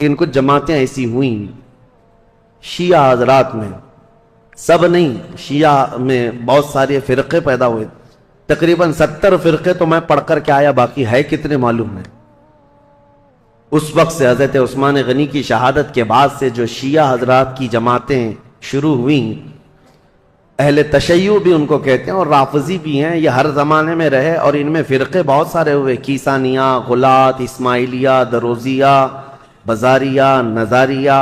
لیکن کچھ جماعتیں ایسی ہوئیں شیعہ حضرات میں، سب نہیں، شیعہ میں بہت سارے فرقے پیدا ہوئے، تقریباً 70 فرقے تو میں پڑھ کر کے آیا، باقی ہے کتنے معلوم ہے۔ اس وقت سے حضرت عثمان غنی کی شہادت کے بعد سے جو شیعہ حضرات کی جماعتیں شروع ہوئیں، اہل تشیع بھی ان کو کہتے ہیں اور رافضی بھی ہیں، یہ ہر زمانے میں رہے اور ان میں فرقے بہت سارے ہوئے، کیسانیہ، غلات، اسماعیلیہ، دروزیہ، بزاریہ، نظاریہ،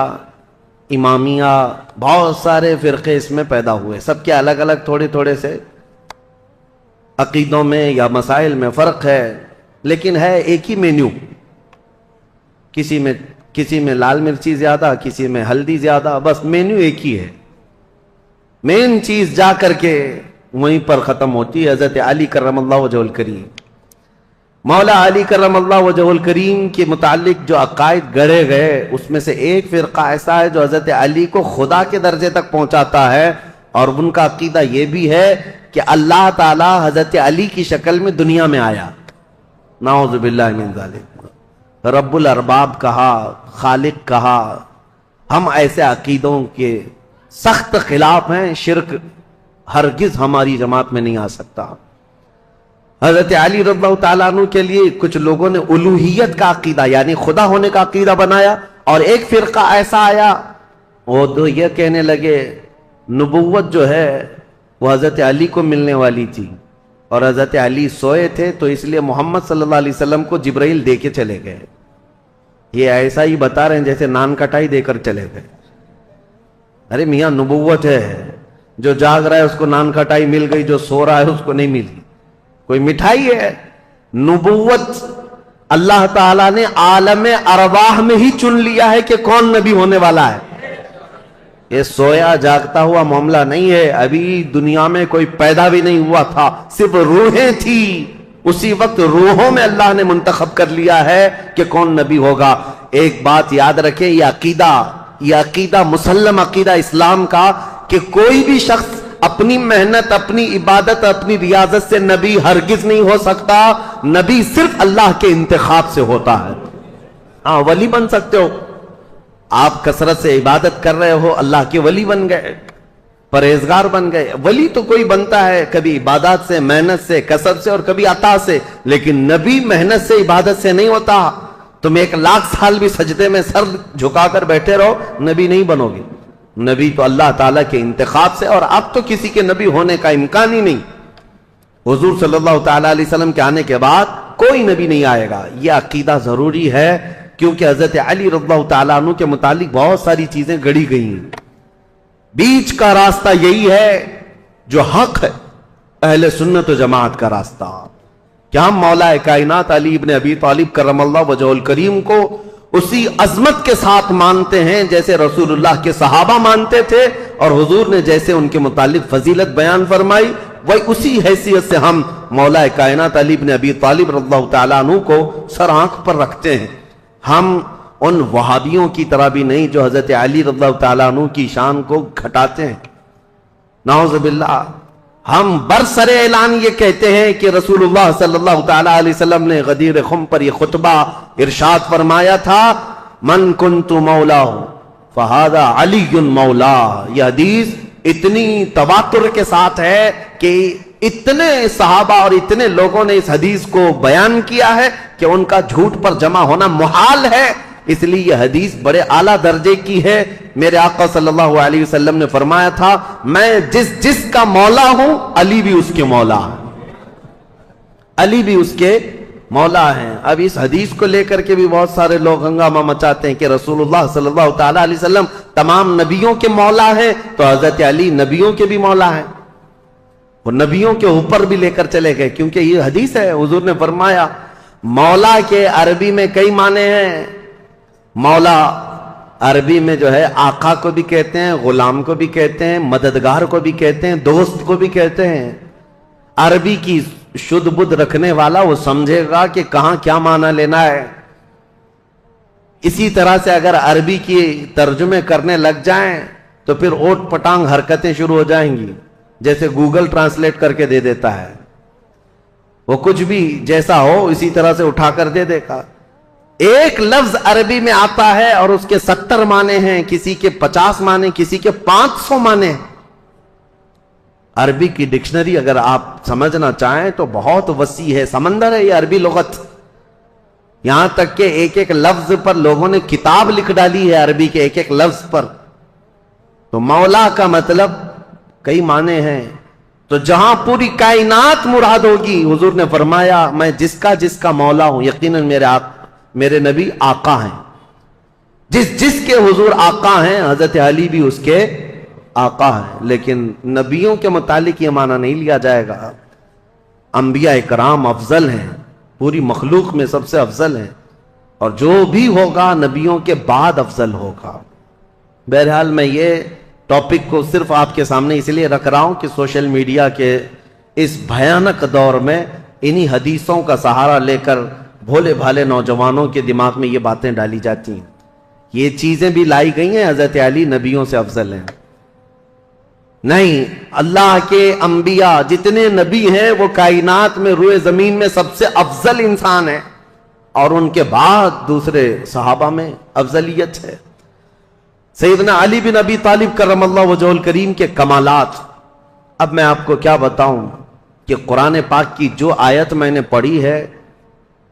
امامیہ، بہت سارے فرقے اس میں پیدا ہوئے، سب کے الگ الگ تھوڑے تھوڑے سے عقیدوں میں یا مسائل میں فرق ہے، لیکن ہے ایک ہی مینیو، کسی میں لال مرچی زیادہ، کسی میں ہلدی زیادہ، بس مینیو ایک ہی ہے، مین چیز جا کر کے وہیں پر ختم ہوتی ہے۔ حضرت علی کرم اللہ وجہہ الکریم، مولا علی کرم اللہ وجہہ الکریم کے متعلق جو عقائد گڑھے گئے، اس میں سے ایک فرقہ ایسا ہے جو حضرت علی کو خدا کے درجے تک پہنچاتا ہے، اور ان کا عقیدہ یہ بھی ہے کہ اللہ تعالی حضرت علی کی شکل میں دنیا میں آیا، نعوذ باللہ من ذالک، رب الارباب کہا، خالق کہا۔ ہم ایسے عقیدوں کے سخت خلاف ہیں، شرک ہرگز ہماری جماعت میں نہیں آ سکتا۔ حضرت علی رضی اللہ تعالیٰ عنہ کے لیے کچھ لوگوں نے الوہیت کا عقیدہ یعنی خدا ہونے کا عقیدہ بنایا، اور ایک فرقہ ایسا آیا وہ تو یہ کہنے لگے نبوت جو ہے وہ حضرت علی کو ملنے والی تھی، اور حضرت علی سوئے تھے تو اس لیے محمد صلی اللہ علیہ وسلم کو جبرائیل دے کے چلے گئے۔ یہ ایسا ہی بتا رہے ہیں جیسے نان کٹائی دے کر چلے گئے۔ ارے میاں نبوت ہے، جو جاگ رہا ہے اس کو نان کھٹائی مل گئی، جو سو رہا ہے اس کو نہیں ملی، کوئی مٹھائی ہے؟ نبوت اللہ تعالیٰ نے عالم ارواح میں ہی چن لیا ہے کہ کون نبی ہونے والا ہے، یہ سویا جاگتا ہوا معاملہ نہیں ہے۔ ابھی دنیا میں کوئی پیدا بھی نہیں ہوا تھا، صرف روحیں تھی، اسی وقت روحوں میں اللہ نے منتخب کر لیا ہے کہ کون نبی ہوگا۔ ایک بات یاد رکھیں، یہ عقیدہ مسلم عقیدہ اسلام کا کہ کوئی بھی شخص اپنی محنت، اپنی عبادت، اپنی ریاضت سے نبی ہرگز نہیں ہو سکتا، نبی صرف اللہ کے انتخاب سے ہوتا ہے۔ ہاں ولی بن سکتے ہو، آپ کثرت سے عبادت کر رہے ہو، اللہ کے ولی بن گئے، پرہیزگار بن گئے۔ ولی تو کوئی بنتا ہے کبھی عبادات سے، محنت سے، کسب سے، اور کبھی عطا سے، لیکن نبی محنت سے، عبادت سے نہیں ہوتا۔ تم 1,00,000 سال بھی سجدے میں سر جھکا کر بیٹھے رہو، نبی نہیں بنو گے۔ نبی تو اللہ تعالیٰ کے انتخاب سے، اور اب تو کسی کے نبی ہونے کا امکان ہی نہیں۔ حضور صلی اللہ تعالیٰ علیہ وسلم کے آنے کے بعد کوئی نبی نہیں آئے گا، یہ عقیدہ ضروری ہے، کیونکہ حضرت علی رضی اللہ تعالیٰ عنہ کے متعلق بہت ساری چیزیں گڑھی گئی ہیں۔ بیچ کا راستہ یہی ہے جو حق ہے، اہل سنت و جماعت کا راستہ، کہ ہم مولا کائنات علی ابن ابی طالب کرم اللہ وجہہ الکریم کو اسی عظمت کے ساتھ مانتے ہیں جیسے رسول اللہ کے صحابہ مانتے تھے، اور حضور نے جیسے ان کے متعلق فضیلت بیان فرمائی، وہی اسی حیثیت سے ہم مولا کائنات علی ابن ابی طالب رضی اللہ تعالیٰ عنہ کو سر آنکھ پر رکھتے ہیں۔ ہم ان وہابیوں کی طرح بھی نہیں جو حضرت علی رضی اللہ تعالیٰ عنہ کی شان کو گھٹاتے ہیں، نعوذ باللہ۔ ہم برسر اعلان یہ کہتے ہیں کہ رسول اللہ صلی اللہ تعالیٰ علیہ وسلم نے غدیر خم پر یہ خطبہ ارشاد فرمایا تھا، من کنت مولا فہذا علی مولا۔ یہ حدیث اتنی تواتر کے ساتھ ہے کہ اتنے صحابہ اور اتنے لوگوں نے اس حدیث کو بیان کیا ہے کہ ان کا جھوٹ پر جمع ہونا محال ہے، اس لیے یہ حدیث بڑے اعلیٰ درجے کی ہے۔ میرے آقا صلی اللہ علیہ وسلم نے فرمایا تھا، میں جس کا مولا ہوں علی بھی اس کے مولا ہے، علی بھی اس کے مولا ہیں۔ اب اس حدیث کو لے کر کے بھی بہت سارے لوگ ہنگامہ مچاتے ہیں کہ رسول اللہ صلی اللہ تعالیٰ علیہ وسلم تمام نبیوں کے مولا ہیں، تو حضرت علی نبیوں کے بھی مولا ہیں، وہ نبیوں کے اوپر بھی لے کر چلے گئے، کیونکہ یہ حدیث ہے۔ حضور نے فرمایا مولا کے عربی میں کئی معنی ہیں۔ مولا عربی میں جو ہے آقا کو بھی کہتے ہیں، غلام کو بھی کہتے ہیں، مددگار کو بھی کہتے ہیں، دوست کو بھی کہتے ہیں۔ عربی کی شدھ بدھ رکھنے والا وہ سمجھے گا کہ کہاں کیا معنی لینا ہے۔ اسی طرح سے اگر عربی کی ترجمے کرنے لگ جائیں تو پھر اوٹ پٹانگ حرکتیں شروع ہو جائیں گی، جیسے گوگل ٹرانسلیٹ کر کے دے دیتا ہے، وہ کچھ بھی جیسا ہو اسی طرح سے اٹھا کر دے دے گا۔ ایک لفظ عربی میں آتا ہے اور اس کے 70 معنی ہیں، کسی کے 50 معنی، کسی کے 500 معنی۔ عربی کی ڈکشنری اگر آپ سمجھنا چاہیں تو بہت وسیع ہے، سمندر ہے یہ عربی لغت، یہاں تک کہ ایک ایک لفظ پر لوگوں نے کتاب لکھ ڈالی ہے عربی کے ایک ایک لفظ پر۔ تو مولا کا مطلب کئی معنی ہیں، تو جہاں پوری کائنات مراد ہوگی، حضور نے فرمایا میں جس کا مولا ہوں، یقیناً میرے نبی آقا ہیں، جس کے حضور آقا ہیں، حضرت علی بھی اس کے آقا ہیں۔ لیکن نبیوں کے متعلق یہ معنی نہیں لیا جائے گا، انبیاء کرام افضل ہیں، پوری مخلوق میں سب سے افضل ہیں، اور جو بھی ہوگا نبیوں کے بعد افضل ہوگا۔ بہرحال میں یہ ٹاپک کو صرف آپ کے سامنے اس لیے رکھ رہا ہوں کہ سوشل میڈیا کے اس بھیانک دور میں انہی حدیثوں کا سہارا لے کر بھولے بھالے نوجوانوں کے دماغ میں یہ باتیں ڈالی جاتی ہیں۔ یہ چیزیں بھی لائی گئی ہیں حضرت علی نبیوں سے افضل ہیں، نہیں، اللہ کے انبیاء جتنے نبی ہیں وہ کائنات میں روئے زمین میں سب سے افضل انسان ہیں، اور ان کے بعد دوسرے صحابہ میں افضلیت ہے۔ سیدنا علی بن ابی طالب کرم اللہ وجہہ الکریم کے کمالات، اب میں آپ کو کیا بتاؤں کہ قرآن پاک کی جو آیت میں نے پڑھی ہے،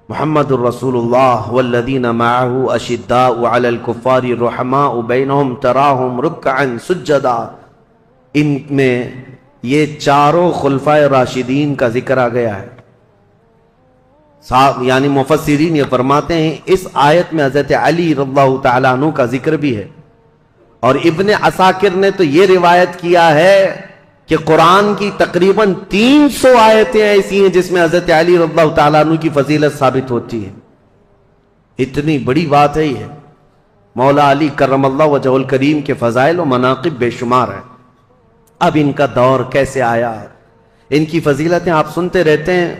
محمد الرسول اللہ والذین معہ اشداء علی الکفار رحماء بینہم تراہم رکعا سجدا، ان میں یہ چاروں خلفائے راشدین کا ذکر آ گیا ہے۔ یعنی مفسرین یہ فرماتے ہیں اس آیت میں حضرت علی رضی اللہ تعالیٰ عنہ کا ذکر بھی ہے، اور ابن عساکر نے تو یہ روایت کیا ہے کہ قرآن کی تقریباً 300 آیتیں ایسی ہیں جس میں حضرت علی رضی اللہ تعالیٰ عنہ کی فضیلت ثابت ہوتی ہے۔ اتنی بڑی بات ہے یہ، مولا علی کرم اللہ وجہہ الکریم کے فضائل و مناقب بے شمار ہیں۔ اب ان کا دور کیسے آیا، ان کی فضیلتیں آپ سنتے رہتے ہیں،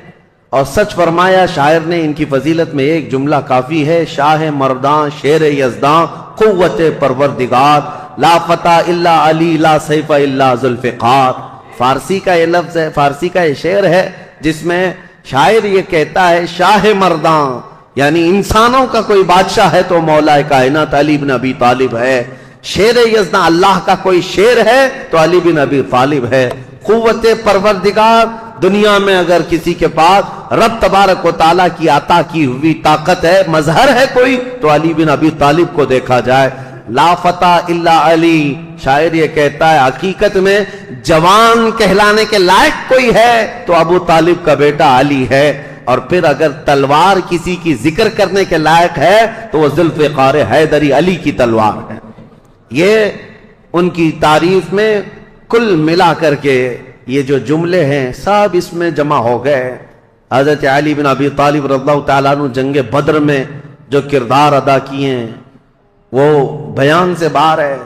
اور سچ فرمایا شاعر نے ان کی فضیلت میں ایک جملہ کافی ہے، شاہ مرداں شیر یزداں قوت پروردگار، لا فتح الا علی لا سیف الا ذوالفقار۔ فارسی کا یہ لفظ ہے، فارسی کا یہ شعر ہے جس میں شاعر یہ کہتا ہے شاہ مرداں، یعنی انسانوں کا کوئی بادشاہ ہے تو مولا کائنات علی بن ابی طالب ہے، شیر یزداں اللہ کا کوئی شیر ہے تو علی بن ابی طالب ہے۔ قوت پروردگار، دنیا میں اگر کسی کے پاس رب تبارک و تعالیٰ کی عطا کی ہوئی طاقت ہے، مظہر ہے کوئی، تو علی بن ابی طالب کو دیکھا جائے۔ لا فتح الا علی، شاعر یہ کہتا ہے حقیقت میں جوان کہلانے کے لائق کوئی ہے تو ابو طالب کا بیٹا علی ہے، اور پھر اگر تلوار کسی کی ذکر کرنے کے لائق ہے تو وہ ذوالفقار حیدری علی کی تلوار ہے۔ یہ ان کی تعریف میں کل ملا کر کے یہ جو جملے ہیں سب اس میں جمع ہو گئے۔ حضرت علی بن ابی طالب رضی اللہ تعالیٰ عنہ جنگ بدر میں جو کردار ادا کیے ہیں وہ بیان سے باہر ہے۔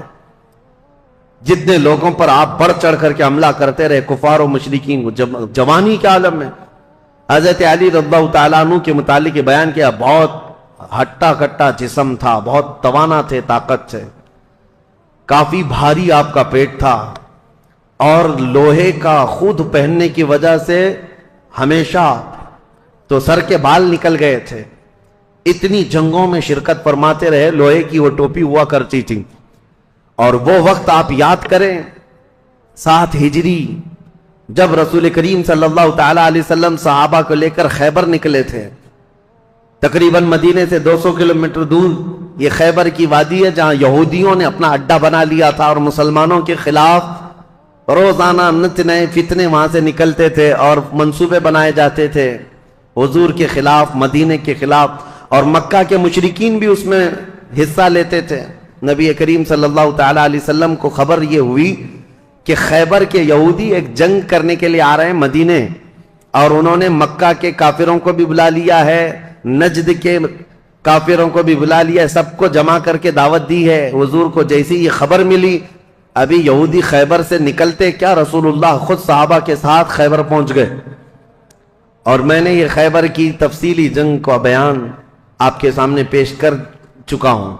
جتنے لوگوں پر آپ بڑھ چڑھ کر کے حملہ کرتے رہے کفار و مشرکین کو جوانی کے عالم میں، حضرت علی رضی اللہ تعالیٰ عنہ کے متعلق یہ بیان کیا، بہت ہٹا کٹا جسم تھا، بہت توانا تھے طاقت سے، کافی بھاری آپ کا پیٹ تھا، اور لوہے کا خود پہننے کی وجہ سے ہمیشہ تو سر کے بال نکل گئے تھے۔ اتنی جنگوں میں شرکت فرماتے رہے، لوہے کی وہ ٹوپی ہوا کرتی تھی، اور وہ وقت آپ یاد کریں 7 ہجری جب رسول کریم صلی اللہ تعالی علیہ وسلم صحابہ کو لے کر خیبر نکلے تھے، تقریباً مدینے سے 200 کلومیٹر دور یہ خیبر کی وادی ہے جہاں یہودیوں نے اپنا اڈا بنا لیا تھا، اور مسلمانوں کے خلاف روزانہ نت نئے فتنے وہاں سے نکلتے تھے اور منصوبے بنائے جاتے تھے حضور کے خلاف، مدینے کے خلاف، اور مکہ کے مشرکین بھی اس میں حصہ لیتے تھے۔ نبی کریم صلی اللہ تعالی علیہ وسلم کو خبر یہ ہوئی کہ خیبر کے یہودی ایک جنگ کرنے کے لیے آ رہے ہیں مدینے، اور انہوں نے مکہ کے کافروں کو بھی بلا لیا ہے، نجد کے کافروں کو بھی بلا لیا ہے، سب کو جمع کر کے دعوت دی ہے۔ حضور کو جیسی یہ خبر ملی، ابھی یہودی خیبر سے نکلتے کیا رسول اللہ خود صحابہ کے ساتھ خیبر پہنچ گئے، اور میں نے یہ خیبر کی تفصیلی جنگ کا بیان آپ کے سامنے پیش کر چکا ہوں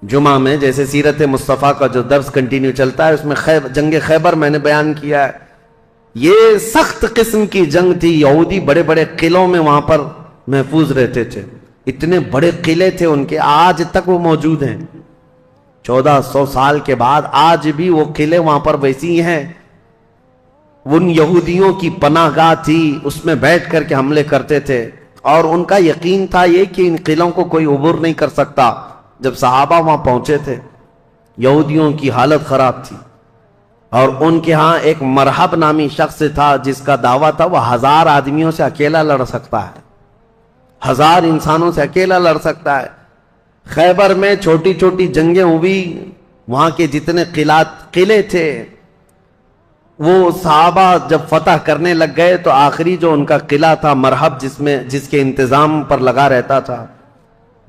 جمعہ میں، جیسے سیرت مصطفیٰ کا جو درس کنٹینیو چلتا ہے اس میں جنگ خیبر میں نے بیان کیا ہے۔ یہ سخت قسم کی جنگ تھی، یہودی بڑے بڑے قلعوں میں وہاں پر محفوظ رہتے تھے، اتنے بڑے قلعے تھے ان کے، آج تک وہ موجود ہیں 1400 سال کے بعد آج بھی وہ قلعے وہاں پر ویسی ہیں۔ ان یہودیوں کی پناہ گاہ تھی، اس میں بیٹھ کر کے حملے کرتے تھے، اور ان کا یقین تھا یہ کہ ان قلعوں کو کوئی عبور نہیں کر سکتا۔ جب صحابہ وہاں پہنچے تھے یہودیوں کی حالت خراب تھی، اور ان کے ہاں ایک مرحب نامی شخص تھا جس کا دعویٰ تھا وہ 1000 آدمیوں سے اکیلا لڑ سکتا ہے، 1000 انسانوں سے اکیلا لڑ سکتا ہے۔ خیبر میں چھوٹی چھوٹی جنگیں ہوئی، وہاں کے جتنے قلعے تھے وہ صحابہ جب فتح کرنے لگ گئے تو آخری جو ان کا قلعہ تھا مرحب، جس کے انتظام پر لگا رہتا تھا،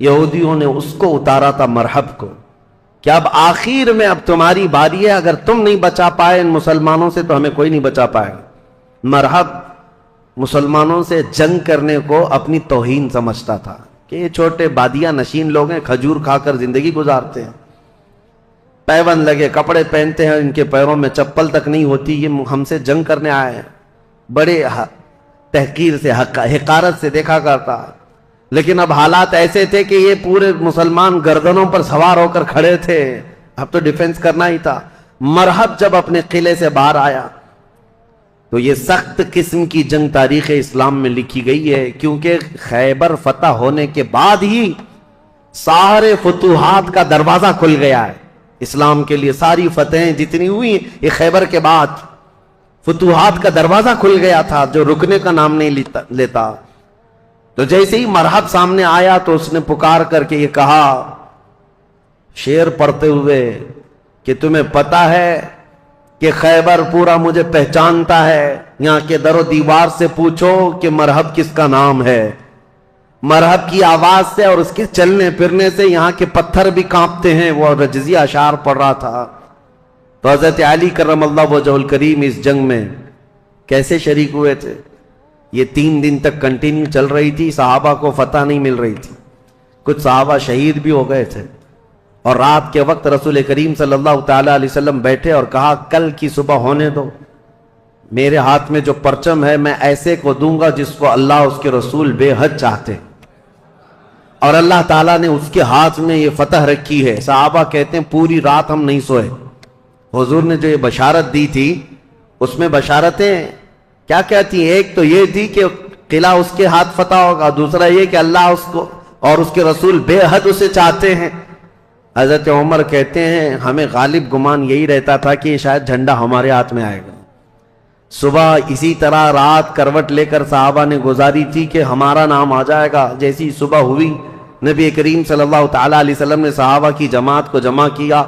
یہودیوں نے اس کو اتارا تھا مرحب کو، کہ اب آخر میں اب تمہاری باری ہے، اگر تم نہیں بچا پائے ان مسلمانوں سے تو ہمیں کوئی نہیں بچا پائے گا۔ مرحب مسلمانوں سے جنگ کرنے کو اپنی توہین سمجھتا تھا کہ یہ چھوٹے بادیہ نشین لوگ ہیں، کھجور کھا کر زندگی گزارتے ہیں، پیون لگے کپڑے پہنتے ہیں، ان کے پیروں میں چپل تک نہیں ہوتی، یہ ہم سے جنگ کرنے آئے ہیں۔ بڑے تحقیر سے حقارت سے دیکھا کرتا، لیکن اب حالات ایسے تھے کہ یہ پورے مسلمان گردنوں پر سوار ہو کر کھڑے تھے، اب تو ڈیفنس کرنا ہی تھا۔ مرحب جب اپنے قلعے سے باہر آیا تو یہ سخت قسم کی جنگ تاریخ اسلام میں لکھی گئی ہے، کیونکہ خیبر فتح ہونے کے بعد ہی سارے فتوحات کا دروازہ کھل گیا ہے اسلام کے لیے۔ ساری فتحیں جتنی ہوئی یہ خیبر کے بعد، فتوحات کا دروازہ کھل گیا تھا جو رکنے کا نام نہیں لیتا۔ تو جیسے ہی مرحب سامنے آیا تو اس نے پکار کر کے یہ کہا شعر پڑھتے ہوئے کہ تمہیں پتا ہے کہ خیبر پورا مجھے پہچانتا ہے، یہاں کے در و دیوار سے پوچھو کہ مرحب کس کا نام ہے۔ مرحب کی آواز سے اور اس کے چلنے پھرنے سے یہاں کے پتھر بھی کانپتے ہیں۔ وہ رجزی اشعار پڑھ رہا تھا۔ تو حضرت علی کرم اللہ وجہہ الکریم اس جنگ میں کیسے شریک ہوئے تھے؟ یہ 3 دن تک کنٹینیو چل رہی تھی، صحابہ کو فتح نہیں مل رہی تھی، کچھ صحابہ شہید بھی ہو گئے تھے، اور رات کے وقت رسول کریم صلی اللہ تعالی علیہ وسلم بیٹھے اور کہا کل کی صبح ہونے دو، میرے ہاتھ میں جو پرچم ہے میں ایسے کو دوں گا جس کو اللہ اس کے رسول بے حد چاہتے، اور اللہ تعالیٰ نے اس کے ہاتھ میں یہ فتح رکھی ہے۔ صحابہ کہتے ہیں پوری رات ہم نہیں سوئے۔ حضور نے جو یہ بشارت دی تھی اس میں بشارتیں کیا کہتی ہیں؟ ایک تو یہ تھی کہ قلعہ اس کے ہاتھ فتح ہوگا، دوسرا یہ کہ اللہ اس کو اور اس کے رسول بے حد اسے چاہتے ہیں۔ حضرت عمر کہتے ہیں ہمیں غالب گمان یہی رہتا تھا کہ شاید جھنڈا ہمارے ہاتھ میں آئے گا۔ صبح اسی طرح رات کروٹ لے کر صحابہ نے گزاری تھی کہ ہمارا نام آ جائے گا۔ جیسی صبح ہوئی نبی کریم صلی اللہ تعالیٰ علیہ وسلم نے صحابہ کی جماعت کو جمع کیا،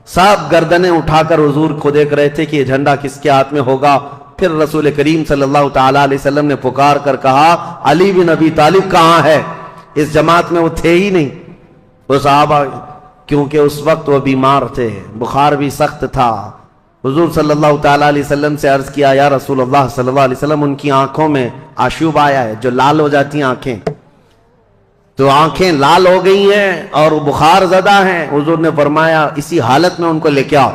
سب گردنیں اٹھا کر حضور کو دیکھ رہے تھے کہ یہ جھنڈا کس کے ہاتھ میں ہوگا۔ پھر رسول کریم صلی اللہ تعالیٰ علیہ وسلم نے پکار کر کہا علی بن ابی طالب کہاں ہے؟ اس جماعت میں وہ تھے ہی نہیں وہ صحابہ، کیونکہ اس وقت وہ بیمار تھے، بخار بھی سخت تھا۔ حضور صلی اللہ تعالیٰ علیہ وسلم سے عرض کیا یا رسول اللہ صلی اللہ علیہ وسلم ان کی آنکھوں میں آشوب آیا ہے، جو لال ہو جاتی ہیں آنکھیں، تو آنکھیں لال ہو گئی ہیں اور بخار زدہ ہیں۔ حضور نے فرمایا اسی حالت میں ان کو لے کے آؤ۔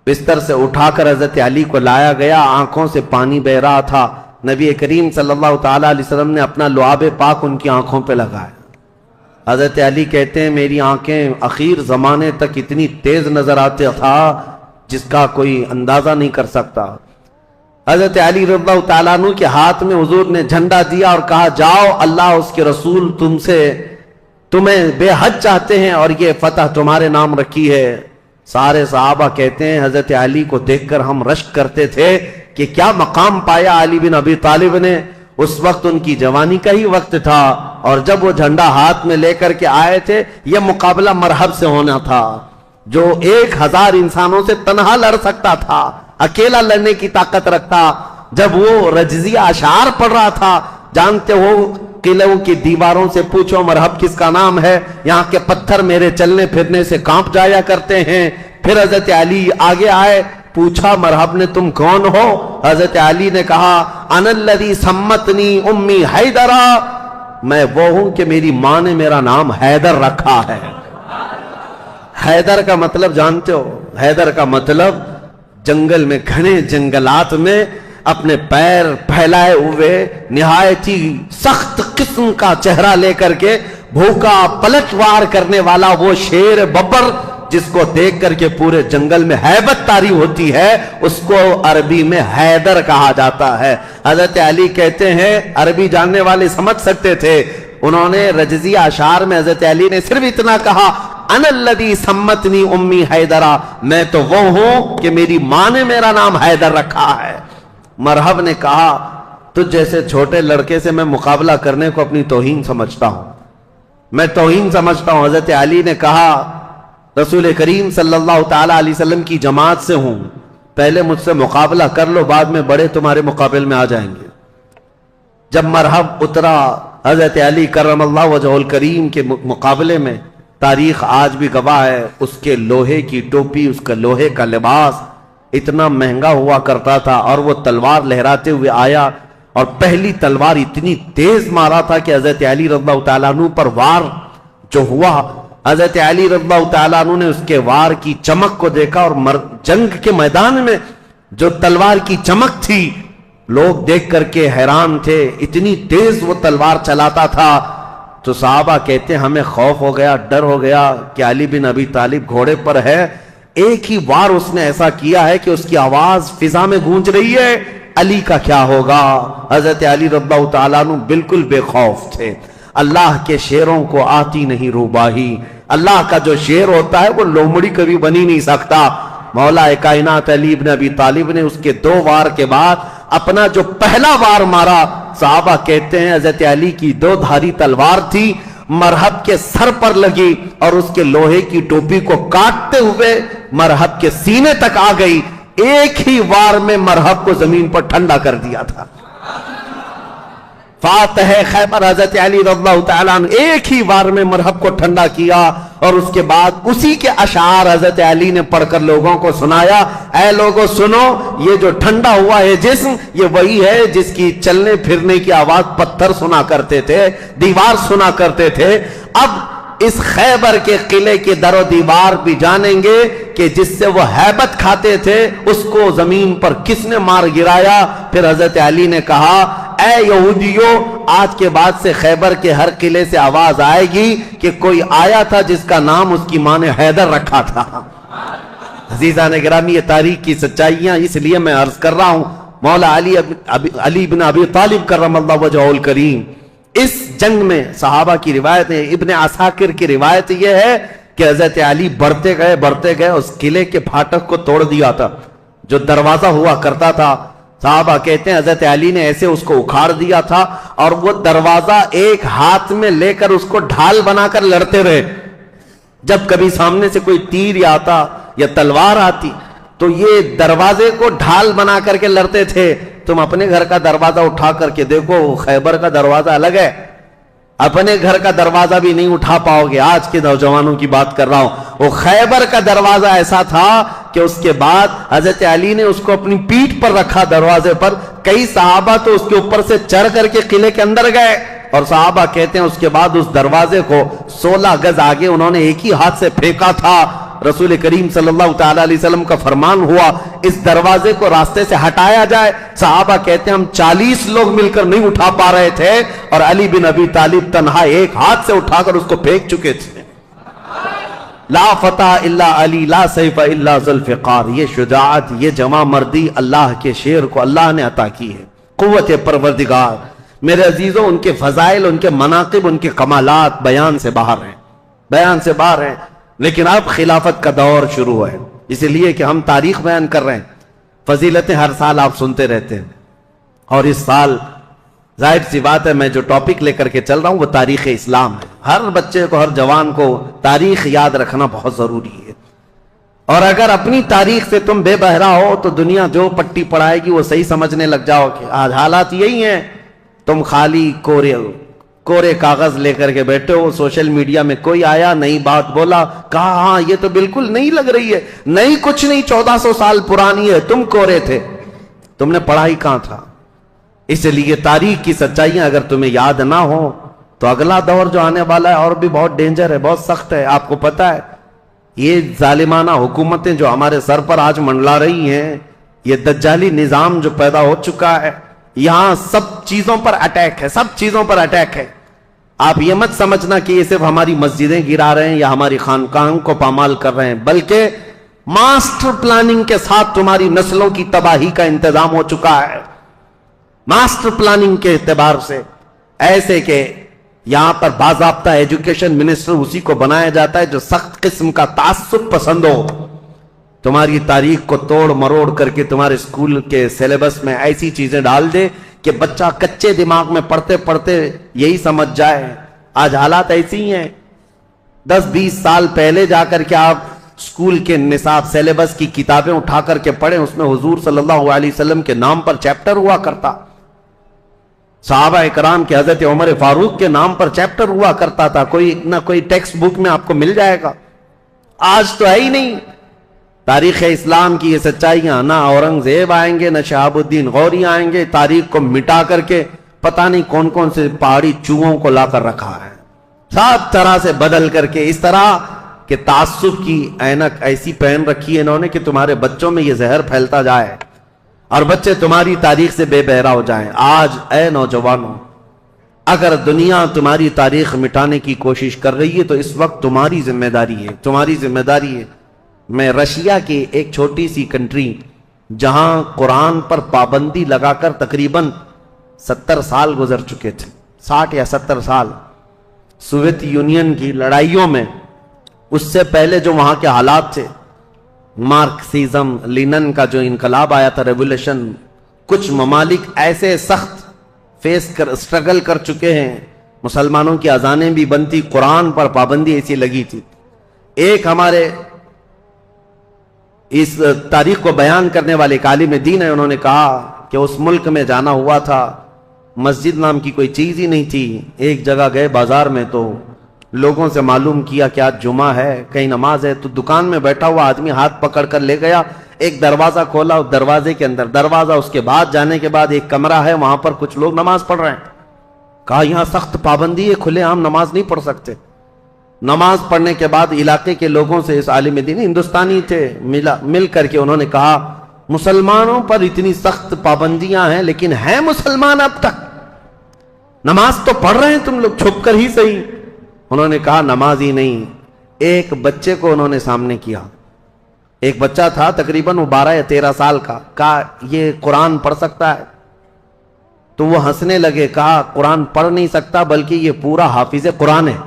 بستر سے اٹھا کر حضرت علی کو لایا گیا، آنکھوں سے پانی بہ رہا تھا۔ نبی کریم صلی اللہ تعالیٰ علیہ وسلم نے اپنا لعاب پاک ان کی آنکھوں پہ لگایا۔ حضرت علی کہتے ہیں میری آنکھیں اخیر زمانے تک اتنی تیز نظر آتے تھا جس کا کوئی اندازہ نہیں کر سکتا۔ حضرت علی رضی اللہ تعالیٰ عنہ کے ہاتھ میں حضور نے جھنڈا دیا اور کہا جاؤ، اللہ اس کے رسول تمہیں بے حد چاہتے ہیں اور یہ فتح تمہارے نام رکھی ہے۔ سارے صحابہ کہتے ہیں حضرت علی کو دیکھ کر ہم رشک کرتے تھے کہ کیا مقام پایا علی بن ابی طالب نے۔ اس وقت ان کی جوانی کا ہی وقت تھا، اور جب وہ جھنڈا ہاتھ میں لے کر کے آئے تھے یہ مقابلہ مرحب سے ہونا تھا، جو 1000 انسانوں سے تنہا لڑ سکتا تھا، اکیلا لڑنے کی طاقت رکھتا۔ جب وہ رجزی اشعار پڑھ رہا تھا، جانتے ہو قلعوں کی دیواروں سے پوچھو مرحب کس کا نام ہے، یہاں کے پتھر میرے چلنے پھرنے سے کانپ جایا کرتے ہیں۔ پھر حضرت علی آگے آئے، پوچھا مرحب نے تم کون ہو؟ حضرت علی نے کہا انا الذی سمتنی امی حیدرا، میں وہ ہوں کہ میری ماں نے میرا نام حیدر رکھا ہے۔ حیدر کا مطلب جانتے ہو؟ حیدر کا مطلب جنگل میں، گھنے جنگلات میں اپنے پیر پھیلائے ہوئے نہایت ہی سخت قسم کا چہرہ لے کر کے بھوکا پلٹوار کرنے والا وہ شیر ببر جس کو دیکھ کر کے پورے جنگل میں ہیبت طاری ہوتی ہے، اس کو عربی میں حیدر کہا جاتا ہے۔ حضرت علی کہتے ہیں، عربی جاننے والے سمجھ سکتے تھے، انہوں نے رجزی اشعار میں حضرت علی نے صرف اتنا کہا، انا الذی سمتنی امی حیدرہ، میں تو وہ ہوں کہ میری ماں نے میرا نام حیدر رکھا ہے۔ مرحب نے کہا، تجھ جیسے چھوٹے لڑکے سے میں مقابلہ کرنے کو اپنی توہین سمجھتا ہوں، میں توہین سمجھتا ہوں۔ حضرت علی نے کہا، رسول کریم صلی اللہ تعالی علیہ وسلم کی جماعت سے ہوں، پہلے مجھ سے مقابلہ کر لو، بعد میں بڑے تمہارے مقابل میں آ جائیں گے۔ جب مرحب اترا حضرت علی کرم اللہ وجہہ الکریم کے مقابلے میں، تاریخ آج بھی گواہ ہے، اس کے لوہے کی ٹوپی، اس کا لوہے کا لباس اتنا مہنگا ہوا کرتا تھا، اور وہ تلوار لہراتے ہوئے آیا، اور پہلی تلوار اتنی تیز مارا تھا کہ حضرت علی رضی اللہ تعالیٰ عنہ پر وار جو ہوا، حضرت علی رضی اللہ تعالیٰ عنہ نے اس کے وار کی چمک کو دیکھا، اور جنگ کے میدان میں جو تلوار کی چمک تھی، لوگ دیکھ کر کے حیران تھے، اتنی تیز وہ تلوار چلاتا تھا۔ تو صحابہ کہتے ہیں ہمیں خوف ہو گیا، ڈر ہو گیا کہ علی بن ابی طالب گھوڑے پر ہے، ایک ہی وار اس نے ایسا کیا ہے کہ اس کی آواز فضا میں گونج رہی ہے، علی کا کیا ہوگا؟ حضرت علی رضی اللہ تعالیٰ عنہ بالکل بے خوف تھے۔ اللہ کے شیروں کو آتی نہیں روباہی، اللہ کا جو شیر ہوتا ہے وہ لومڑی کبھی بنی نہیں سکتا۔ مولا کائنات علی بن ابی طالب نے اس کے 2 وار کے بعد اپنا جو پہلا وار مارا، صحابہ کہتے ہیں حضرت علی کی 2 دھاری تلوار تھی، مرحب کے سر پر لگی اور اس کے لوہے کی ٹوپی کو کاٹتے ہوئے مرحب کے سینے تک آ گئی، ایک ہی وار میں مرحب کو زمین پر ٹھنڈا کر دیا تھا۔ فاتح خیبر حضرت علی رضی اللہ تعالیٰ عنہ ایک ہی وار میں مرحب کو ٹھنڈا کیا، اور اس کے بعد اسی کے اشعار حضرت علی نے پڑھ کر لوگوں کو سنایا، اے لوگوں سنو، یہ جو ٹھنڈا ہوا ہے جسم، یہ وہی ہے جس کی چلنے پھرنے کی آواز پتھر سنا کرتے تھے، دیوار سنا کرتے تھے۔ اب اس خیبر کے قلعے کے در و دیوار بھی جانیں گے کہ جس سے وہ ہیبت کھاتے تھے، اس کو زمین پر کس نے مار گرایا۔ پھر حضرت علی نے کہا، اے یہودیوں، آج کے بعد سے خیبر کے ہر قلعے سے آواز آئے گی کہ کوئی آیا تھا جس کا نام اس کی ماں نے حیدر رکھا تھا۔ عزیزان گرامی، یہ تاریخ کی سچائیاں اس لیے میں عرض کر رہا ہوں۔ مولا علی بن ابی طالب کرم اللہ وجہہ الکریم، اس جنگ میں صحابہ کی روایت ہے، ابن عساکر کی روایت یہ ہے کہ حضرت علی بڑھتے گئے اس قلعے کے پھاٹک کو توڑ دیا تھا، جو دروازہ ہوا کرتا تھا۔ صحابہ کہتے ہیں حضرت علی نے ایسے اس کو اکھاڑ دیا تھا، اور وہ دروازہ ایک ہاتھ میں لے کر اس کو ڈھال بنا کر لڑتے رہے۔ جب کبھی سامنے سے کوئی تیر آتا یا تلوار آتی تو یہ دروازے کو ڈھال بنا کر کے لڑتے تھے۔ تم اپنے گھر کا دروازہ اٹھا کر کے دیکھو، خیبر کا دروازہ الگ ہے، اپنے گھر کا دروازہ بھی نہیں اٹھا پاؤ گے۔ آج کے نوجوانوں کی بات کر رہا ہوں، وہ خیبر کا دروازہ ایسا تھا کہ اس کے بعد حضرت علی نے اس کو اپنی پیٹھ پر رکھا دروازے پر، کئی صحابہ تو اس کے اوپر سے چڑھ کر کے قلعے کے اندر گئے، اور صحابہ کہتے ہیں اس کے بعد اس دروازے کو 16 گز آگے انہوں نے ایک ہی ہاتھ سے پھینکا تھا۔ رسول کریم صلی اللہ تعالی علیہ وسلم کا فرمان ہوا اس دروازے کو راستے سے ہٹایا جائے۔ صحابہ کہتے ہیں ہم 40 لوگ مل کر نہیں اٹھا پا رہے تھے، اور علی بن ابی طالب تنہا ایک ہاتھ سے اٹھا کر اس کو پھینک چکے تھے۔ لا فتح الا علی، لا سیف الا ذوالفقار، یہ شجاعت، یہ جمع مردی اللہ کے شیر کو اللہ نے عطا کی ہے۔ قوت پروردگار، میرے عزیزوں، ان کے فضائل، ان کے مناقب، ان کے کمالات بیان سے باہر ہیں۔ لیکن اب خلافت کا دور شروع ہے، اسی لیے کہ ہم تاریخ بیان کر رہے ہیں، فضیلتیں ہر سال آپ سنتے رہتے ہیں، اور اس سال ظاہر سی بات ہے میں جو ٹاپک لے کر کے چل رہا ہوں وہ تاریخ اسلام ہے۔ ہر بچے کو، ہر جوان کو تاریخ یاد رکھنا بہت ضروری ہے، اور اگر اپنی تاریخ سے تم بے بہرا ہو تو دنیا جو پٹی پڑھائے گی وہ صحیح سمجھنے لگ جاؤ کہ آج حالات یہی ہیں۔ تم خالی کورے کاغذ لے کر کے بیٹھے ہو، سوشل میڈیا میں کوئی آیا نئی بات بولا، کہا ہاں یہ تو بالکل نہیں لگ رہی ہے، نہیں کچھ نہیں، 1400 سال پرانی ہے، تم کورے تھے، تم نے پڑھا ہی کہاں تھا۔ اس لیے تاریخ کی سچائیاں اگر تمہیں یاد نہ ہو تو اگلا دور جو آنے والا ہے اور بھی بہت ڈینجر ہے، بہت سخت ہے۔ آپ کو پتا ہے یہ ظالمانہ حکومتیں جو ہمارے سر پر آج منڈلا رہی ہیں، یہ دجالی نظام جو پیدا ہو چکا ہے، یہاں سب چیزوں پر اٹیک ہے، سب چیزوں پر اٹیک ہے۔ آپ یہ مت سمجھنا کہ یہ صرف ہماری مسجدیں گرا رہے ہیں یا ہماری خانقاہوں کو پامال کر رہے ہیں، بلکہ ماسٹر پلاننگ کے ساتھ تمہاری نسلوں کی تباہی کا انتظام ہو چکا ہے، ماسٹر پلاننگ کے اعتبار سے، ایسے کہ یہاں پر باضابطہ ایجوکیشن منسٹر اسی کو بنایا جاتا ہے جو سخت قسم کا تعصب پسند ہو، تمہاری تاریخ کو توڑ مروڑ کر کے تمہارے اسکول کے سیلیبس میں ایسی چیزیں ڈال دے کہ بچہ کچے دماغ میں پڑھتے پڑھتے یہی سمجھ جائے۔ آج حالات ایسی ہی ہیں، 10-20 سال پہلے جا کر کے آپ اسکول کے نصاب سیلیبس کی کتابیں اٹھا کر کے پڑھیں، اس میں حضور صلی اللہ علیہ وسلم کے نام پر چیپٹر ہوا کرتا، صحابہ اکرام کے حضرت عمر فاروق کے نام پر چیپٹر ہوا کرتا تھا، کوئی نہ کوئی ٹیکسٹ بک میں آپ کو مل جائے گا۔ آج تو ہے ہی نہیں۔ تاریخ اسلام کی یہ سچائیاں، نہ اورنگزیب آئیں گے، نہ شہاب الدین غوری آئیں گے، تاریخ کو مٹا کر کے پتہ نہیں کون کون سے پہاڑی چوہوں کو لا کر رکھا ہے، سب طرح سے بدل کر کے، اس طرح کہ تعصب کی اینک ایسی پہن رکھی ہے انہوں نے کہ تمہارے بچوں میں یہ زہر پھیلتا جائے اور بچے تمہاری تاریخ سے بے بہرا ہو جائیں۔ آج اے نوجوانوں، اگر دنیا تمہاری تاریخ مٹانے کی کوشش کر رہی ہے تو اس وقت تمہاری ذمہ داری ہے، تمہاری ذمہ داری ہے۔ میں رشیا کی ایک چھوٹی سی کنٹری جہاں قرآن پر پابندی لگا کر تقریباً 70 سال گزر چکے تھے، 60 یا 70 سال، سوویت یونین کی لڑائیوں میں، اس سے پہلے جو وہاں کے حالات تھے، مارکسزم، لینن کا جو انقلاب آیا تھا، ریولوشن، کچھ ممالک ایسے سخت اسٹرگل کر چکے ہیں، مسلمانوں کی اذانیں بھی بنتی، قرآن پر پابندی ایسی لگی تھی۔ ایک ہمارے اس تاریخ کو بیان کرنے والے ایک عالم دین ہے، انہوں نے کہا کہ اس ملک میں جانا ہوا تھا، مسجد نام کی کوئی چیز ہی نہیں تھی، ایک جگہ گئے بازار میں تو لوگوں سے معلوم کیا کہ آج جمعہ ہے، کہیں نماز ہے، تو دکان میں بیٹھا ہوا آدمی ہاتھ پکڑ کر لے گیا، ایک دروازہ کھولا، اس دروازے کے اندر دروازہ، اس کے بعد جانے کے بعد ایک کمرہ ہے، وہاں پر کچھ لوگ نماز پڑھ رہے ہیں۔ کہا یہاں سخت پابندی ہے، کھلے عام نماز نہیں پڑھ سکتے۔ نماز پڑھنے کے بعد علاقے کے لوگوں سے، اس عالم دین ہندوستانی تھے، مل کر کے انہوں نے کہا مسلمانوں پر اتنی سخت پابندیاں ہیں لیکن ہیں مسلمان اب تک، نماز تو پڑھ رہے ہیں تم لوگ چھپ کر ہی صحیح۔ انہوں نے کہا نماز ہی نہیں۔ ایک بچے کو انہوں نے سامنے کیا، ایک بچہ تھا تقریباً وہ 12 یا 13 سال کا، کہا یہ قرآن پڑھ سکتا ہے؟ تو وہ ہنسنے لگے، کہا قرآن پڑھ نہیں سکتا بلکہ یہ پورا حافظ قرآن ہے۔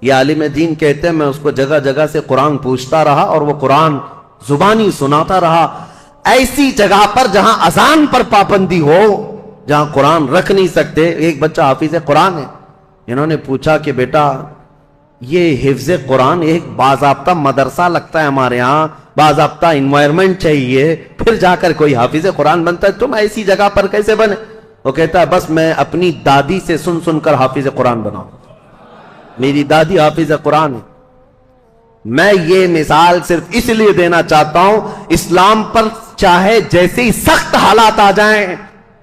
یہ عالم دین کہتے ہیں میں اس کو جگہ جگہ سے قرآن پوچھتا رہا اور وہ قرآن زبانی سناتا رہا۔ ایسی جگہ پر جہاں اذان پر پابندی ہو، جہاں قرآن رکھ نہیں سکتے، ایک بچہ حافظ قرآن ہے۔ انہوں نے پوچھا کہ بیٹا یہ حفظ قرآن ایک باضابطہ مدرسہ لگتا ہے ہمارے ہاں، باضابطہ انوائرمنٹ چاہیے، پھر جا کر کوئی حافظ قرآن بنتا ہے، تم ایسی جگہ پر کیسے بنے؟ وہ کہتا ہے بس میں اپنی دادی سے سن سن کر حافظ قرآن بناؤں، میری دادی حافظ قرآن ہے۔ میں یہ مثال صرف اس لیے دینا چاہتا ہوں، اسلام پر چاہے جیسے ہی سخت حالات آ جائیں،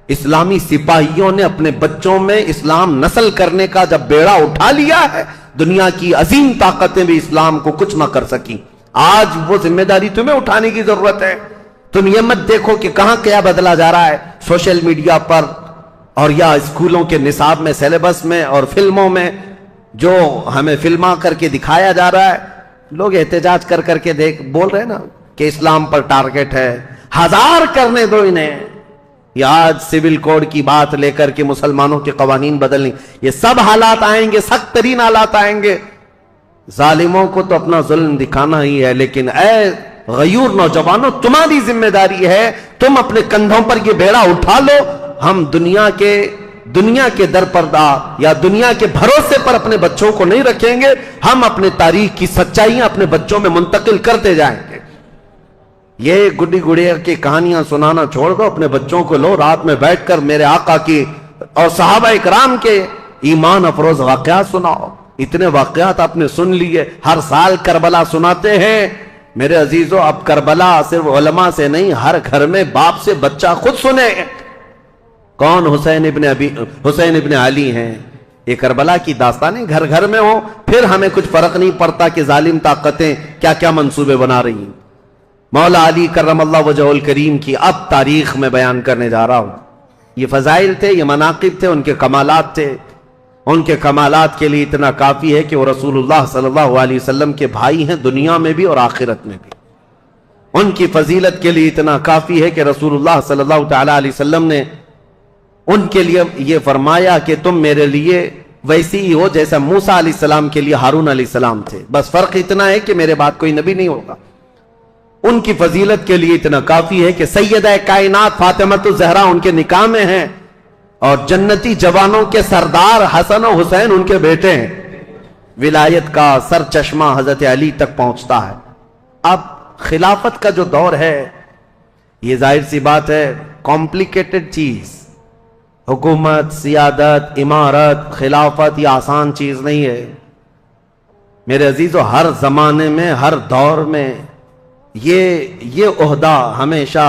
اسلامی سپاہیوں نے اپنے بچوں میں اسلام نسل کرنے کا جب بیڑا اٹھا لیا ہے، دنیا کی عظیم طاقتیں بھی اسلام کو کچھ نہ کر سکی۔ آج وہ ذمہ داری تمہیں اٹھانے کی ضرورت ہے۔ تم یہ مت دیکھو کہ کہاں کیا بدلا جا رہا ہے سوشل میڈیا پر اور یا اسکولوں کے نصاب میں، سیلیبس میں اور فلموں میں، جو ہمیں فلما کر کے دکھایا جا رہا ہے۔ لوگ احتجاج کر کر کے بول رہے ہیں نا کہ اسلام پر ٹارگٹ ہے، ہزار کرنے دو انہیں۔ یہ آج سول کوڈ کی بات لے کر کے مسلمانوں کے قوانین بدلنے، یہ سب حالات آئیں گے، سخت ترین حالات آئیں گے۔ ظالموں کو تو اپنا ظلم دکھانا ہی ہے، لیکن اے غیور نوجوانوں تمہاری ذمہ داری ہے، تم اپنے کندھوں پر یہ بیڑا اٹھا لو۔ ہم دنیا کے درپردہ یا دنیا کے بھروسے پر اپنے بچوں کو نہیں رکھیں گے، ہم اپنے تاریخ کی سچائیاں اپنے بچوں میں منتقل کرتے جائیں گے۔ یہ گڈی گڑیا کی کہانیاں سنانا چھوڑ دو، اپنے بچوں کو لو، رات میں بیٹھ کر میرے آقا کی اور صحابہ اکرام کے ایمان افروز واقعات سناؤ۔ اتنے واقعات آپ نے سن لیے، ہر سال کربلا سناتے ہیں۔ میرے عزیزو اب کربلا صرف علماء سے نہیں، ہر گھر میں باپ سے بچہ خود سنے۔ کون؟ حسین ابن علی ہیں۔ یہ کربلا کی داستانیں گھر گھر میں ہوں، پھر ہمیں کچھ فرق نہیں پڑتا کہ ظالم طاقتیں کیا کیا منصوبے بنا رہی ہیں۔ مولا علی کرم اللہ وجہہ الکریم کی اب تاریخ میں بیان کرنے جا رہا ہوں۔ یہ فضائل تھے، یہ مناقب تھے، ان کے کمالات تھے، ان کے کمالات کے لیے اتنا کافی ہے کہ وہ رسول اللہ صلی اللہ علیہ وسلم کے بھائی ہیں، دنیا میں بھی اور آخرت میں بھی۔ ان کی فضیلت کے لیے اتنا کافی ہے کہ رسول اللہ صلی اللہ تعالی علیہ وسلم نے ان کے لیے یہ فرمایا کہ تم میرے لیے ویسی ہی ہو جیسا موسیٰ علیہ السلام کے لیے ہارون علیہ السلام تھے، بس فرق اتنا ہے کہ میرے بعد کوئی نبی نہیں ہوگا۔ ان کی فضیلت کے لیے اتنا کافی ہے کہ سیدہ کائنات فاطمۃ الزہرا ان کے نکاح میں ہیں، اور جنتی جوانوں کے سردار حسن و حسین ان کے بیٹے ہیں۔ ولایت کا سر چشمہ حضرت علی تک پہنچتا ہے۔ اب خلافت کا جو دور ہے، یہ ظاہر سی بات ہے کمپلیکیٹڈ چیز، حکومت، سیادت، امارت، خلافت یہ آسان چیز نہیں ہے میرے عزیزو۔ ہر زمانے میں، ہر دور میں یہ عہدہ ہمیشہ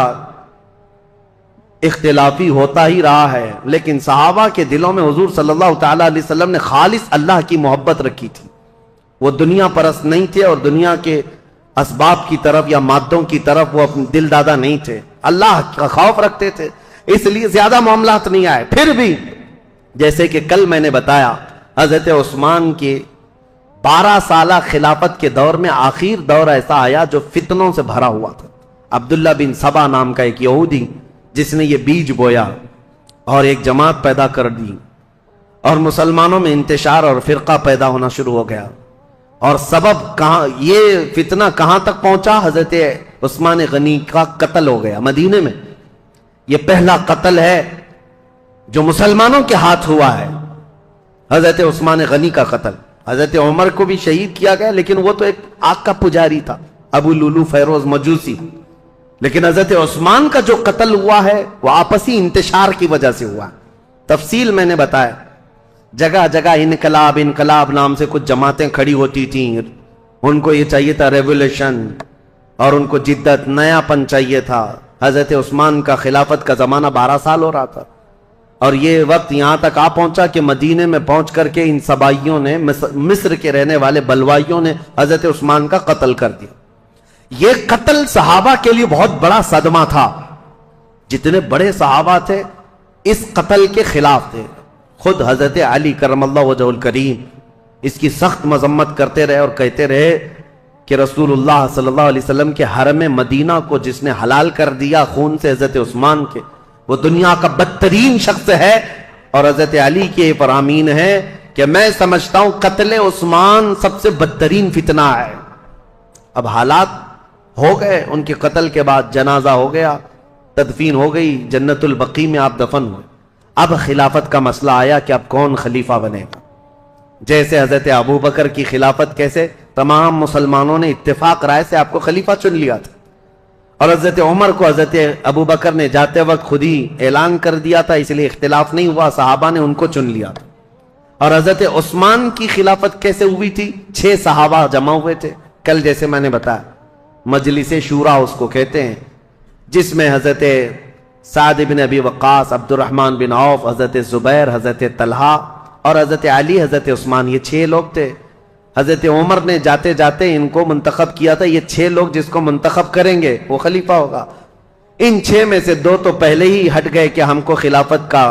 اختلافی ہوتا ہی رہا ہے، لیکن صحابہ کے دلوں میں حضور صلی اللہ تعالی علیہ وسلم نے خالص اللہ کی محبت رکھی تھی۔ وہ دنیا پرست نہیں تھے اور دنیا کے اسباب کی طرف یا مادوں کی طرف وہ اپنے دل دادا نہیں تھے، اللہ کا خوف رکھتے تھے، اس لیے زیادہ معاملات نہیں آئے۔ پھر بھی جیسے کہ کل میں نے بتایا، حضرت عثمان کے 12 سالہ خلافت کے دور میں آخر دور ایسا آیا جو فتنوں سے بھرا ہوا تھا۔ عبداللہ بن سبا نام کا ایک یہودی جس نے یہ بیج بویا اور ایک جماعت پیدا کر دی، اور مسلمانوں میں انتشار اور فرقہ پیدا ہونا شروع ہو گیا، اور سبب کہاں، یہ فتنہ کہاں تک پہنچا؟ حضرت عثمان غنی کا قتل ہو گیا مدینے میں۔ یہ پہلا قتل ہے جو مسلمانوں کے ہاتھ ہوا ہے، حضرت عثمان غنی کا قتل۔ حضرت عمر کو بھی شہید کیا گیا، لیکن وہ تو ایک آگ کا پجاری تھا، ابو لولو فیروز مجوسی۔ لیکن حضرت عثمان کا جو قتل ہوا ہے وہ آپسی انتشار کی وجہ سے ہوا۔ تفصیل میں نے بتایا، جگہ جگہ انقلاب نام سے کچھ جماعتیں کھڑی ہوتی تھیں، ان کو یہ چاہیے تھا ریولیوشن، اور ان کو جدت، نیا پن چاہیے تھا۔ حضرت عثمان کا خلافت کا زمانہ 12 سال ہو رہا تھا، اور یہ وقت یہاں تک آ پہنچا کہ مدینے میں پہنچ کر کے ان سبائیوں نے، مصر کے رہنے والے بلوائیوں نے حضرت عثمان کا قتل کر دیا۔ یہ قتل صحابہ کے لیے بہت بڑا صدمہ تھا۔ جتنے بڑے صحابہ تھے اس قتل کے خلاف تھے۔ خود حضرت علی کرم اللہ وجہہ الکریم اس کی سخت مذمت کرتے رہے اور کہتے رہے کہ رسول اللہ صلی اللہ علیہ وسلم کے حرم مدینہ کو جس نے حلال کر دیا خون سے حضرت عثمان کے، وہ دنیا کا بدترین شخص ہے۔ اور حضرت علی کے فرامین ہے کہ میں سمجھتا ہوں قتل عثمان سب سے بدترین فتنہ ہے۔ اب حالات ہو گئے، ان کے قتل کے بعد جنازہ ہو گیا، تدفین ہو گئی، جنت البقیع میں آپ دفن ہوئے۔ اب خلافت کا مسئلہ آیا کہ اب کون خلیفہ بنے گا۔ جیسے حضرت ابو بکر کی خلافت، کیسے تمام مسلمانوں نے اتفاق رائے سے آپ کو خلیفہ چن لیا تھا، اور حضرت عمر کو حضرت ابو بکر نے جاتے وقت خود ہی اعلان کر دیا تھا، اس لیے اختلاف نہیں ہوا، صحابہ نے ان کو چن لیا تھا۔ اور حضرت عثمان کی خلافت کیسے ہوئی تھی؟ 6 صحابہ جمع ہوئے تھے، کل جیسے میں نے بتایا مجلس شورا اس کو کہتے ہیں، جس میں حضرت سعد بن ابی وقاص، عبد الرحمن بن عوف، حضرت زبیر، حضرت طلحہ اور حضرت علی، حضرت عثمان، یہ 6 لوگ تھے۔ حضرت عمر نے جاتے جاتے ان کو منتخب کیا تھا، یہ 6 لوگ جس کو منتخب کریں گے وہ خلیفہ ہوگا۔ ان 6 میں سے 2 تو پہلے ہی ہٹ گئے کہ ہم کو خلافت کا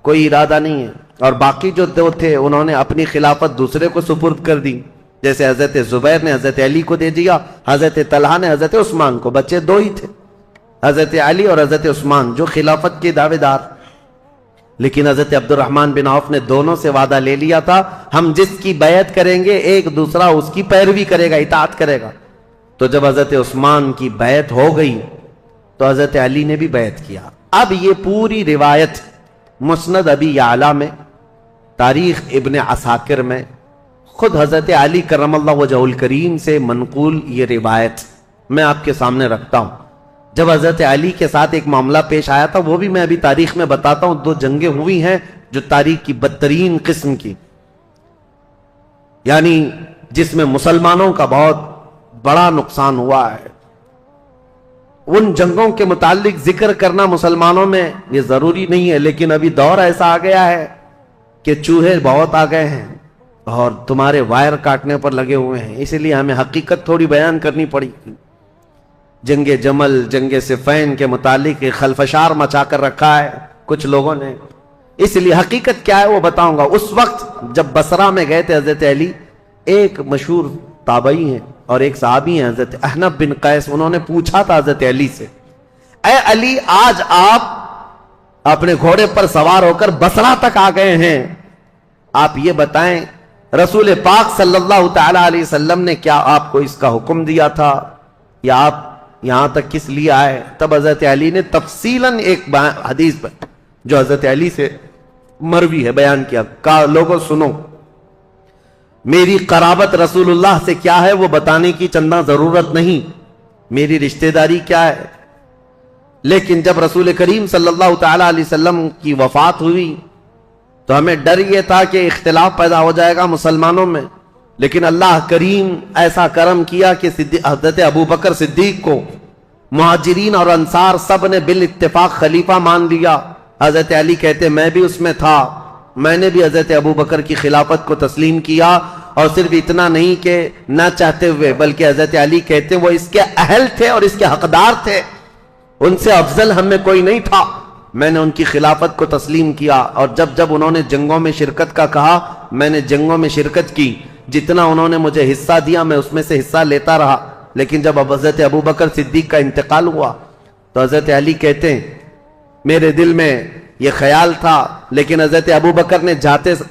کوئی ارادہ نہیں ہے، اور باقی جو 2 تھے انہوں نے اپنی خلافت دوسرے کو سپرد کر دی، جیسے حضرت زبیر نے حضرت علی کو دے دیا، حضرت طلحہ نے حضرت عثمان کو۔ بچے 2 ہی تھے، حضرت علی اور حضرت عثمان، جو خلافت کے دعوے دار۔ لیکن حضرت عبد الرحمن بن عوف نے دونوں سے وعدہ لے لیا تھا، ہم جس کی بیعت کریں گے ایک دوسرا اس کی پیروی کرے گا، اطاعت کرے گا۔ تو جب حضرت عثمان کی بیعت ہو گئی تو حضرت علی نے بھی بیعت کیا۔ اب یہ پوری روایت مسند ابی یعلا میں، تاریخ ابن عساکر میں، خود حضرت علی کرم اللہ وجہہ الکریم سے منقول یہ روایت میں آپ کے سامنے رکھتا ہوں۔ جب حضرت علی کے ساتھ ایک معاملہ پیش آیا تھا، وہ بھی میں ابھی تاریخ میں بتاتا ہوں۔ 2 جنگیں ہوئی ہیں جو تاریخ کی بدترین قسم کی، یعنی جس میں مسلمانوں کا بہت بڑا نقصان ہوا ہے۔ ان جنگوں کے متعلق ذکر کرنا مسلمانوں میں یہ ضروری نہیں ہے، لیکن ابھی دور ایسا آ گیا ہے کہ چوہے بہت آ گئے ہیں اور تمہارے وائر کاٹنے پر لگے ہوئے ہیں، اس لیے ہمیں حقیقت تھوڑی بیان کرنی پڑی۔ جنگ جمل، جنگ صفین کے متعلق خلفشار مچا کر رکھا ہے کچھ لوگوں نے، اس لیے حقیقت کیا ہے وہ بتاؤں گا. اس وقت جب بصرہ میں گئے تھے حضرت علی، ایک مشہور تابعی ہیں اور ایک صحابی ہیں حضرت احنف بن قیس، انہوں نے پوچھا تھا حضرت علی سے، اے علی آج آپ اپنے گھوڑے پر سوار ہو کر بصرہ تک آ گئے ہیں، آپ یہ بتائیں رسول پاک صلی اللہ تعالی علیہ وسلم نے کیا آپ کو اس کا حکم دیا تھا، یا آپ یہاں تک کس لیے آئے؟ تب حضرت علی نے تفصیلاً ایک حدیث پر جو حضرت علی سے مروی ہے بیان کیا، کہا لوگوں سنو، میری قرابت رسول اللہ سے کیا ہے وہ بتانے کی چندہ ضرورت نہیں، میری رشتہ داری کیا ہے، لیکن جب رسول کریم صلی اللہ تعالی علیہ وسلم کی وفات ہوئی تو ہمیں ڈر یہ تھا کہ اختلاف پیدا ہو جائے گا مسلمانوں میں، لیکن اللہ کریم ایسا کرم کیا کہ حضرت ابو بکر صدیق کو مہاجرین اور انصار سب نے بالاتفاق خلیفہ مان لیا. حضرت علی کہتے میں بھی اس میں تھا، میں نے بھی حضرت ابو بکر کی خلافت کو تسلیم کیا، اور صرف اتنا نہیں کہ نہ چاہتے ہوئے، بلکہ حضرت علی کہتے وہ اس کے اہل تھے اور اس کے حقدار تھے، ان سے افضل ہم میں کوئی نہیں تھا، میں نے ان کی خلافت کو تسلیم کیا. اور جب انہوں نے جنگوں میں شرکت کا کہا میں نے جنگوں میں شرکت کی، جتنا انہوں نے مجھے حصہ دیا میں اس میں سے حصہ لیتا رہا. لیکن جب حضرت ابو بکر صدیق کا انتقال ہوا تو حضرت علی کہتے ہیں میرے دل میں یہ خیال تھا، لیکن حضرت ابو بکر نے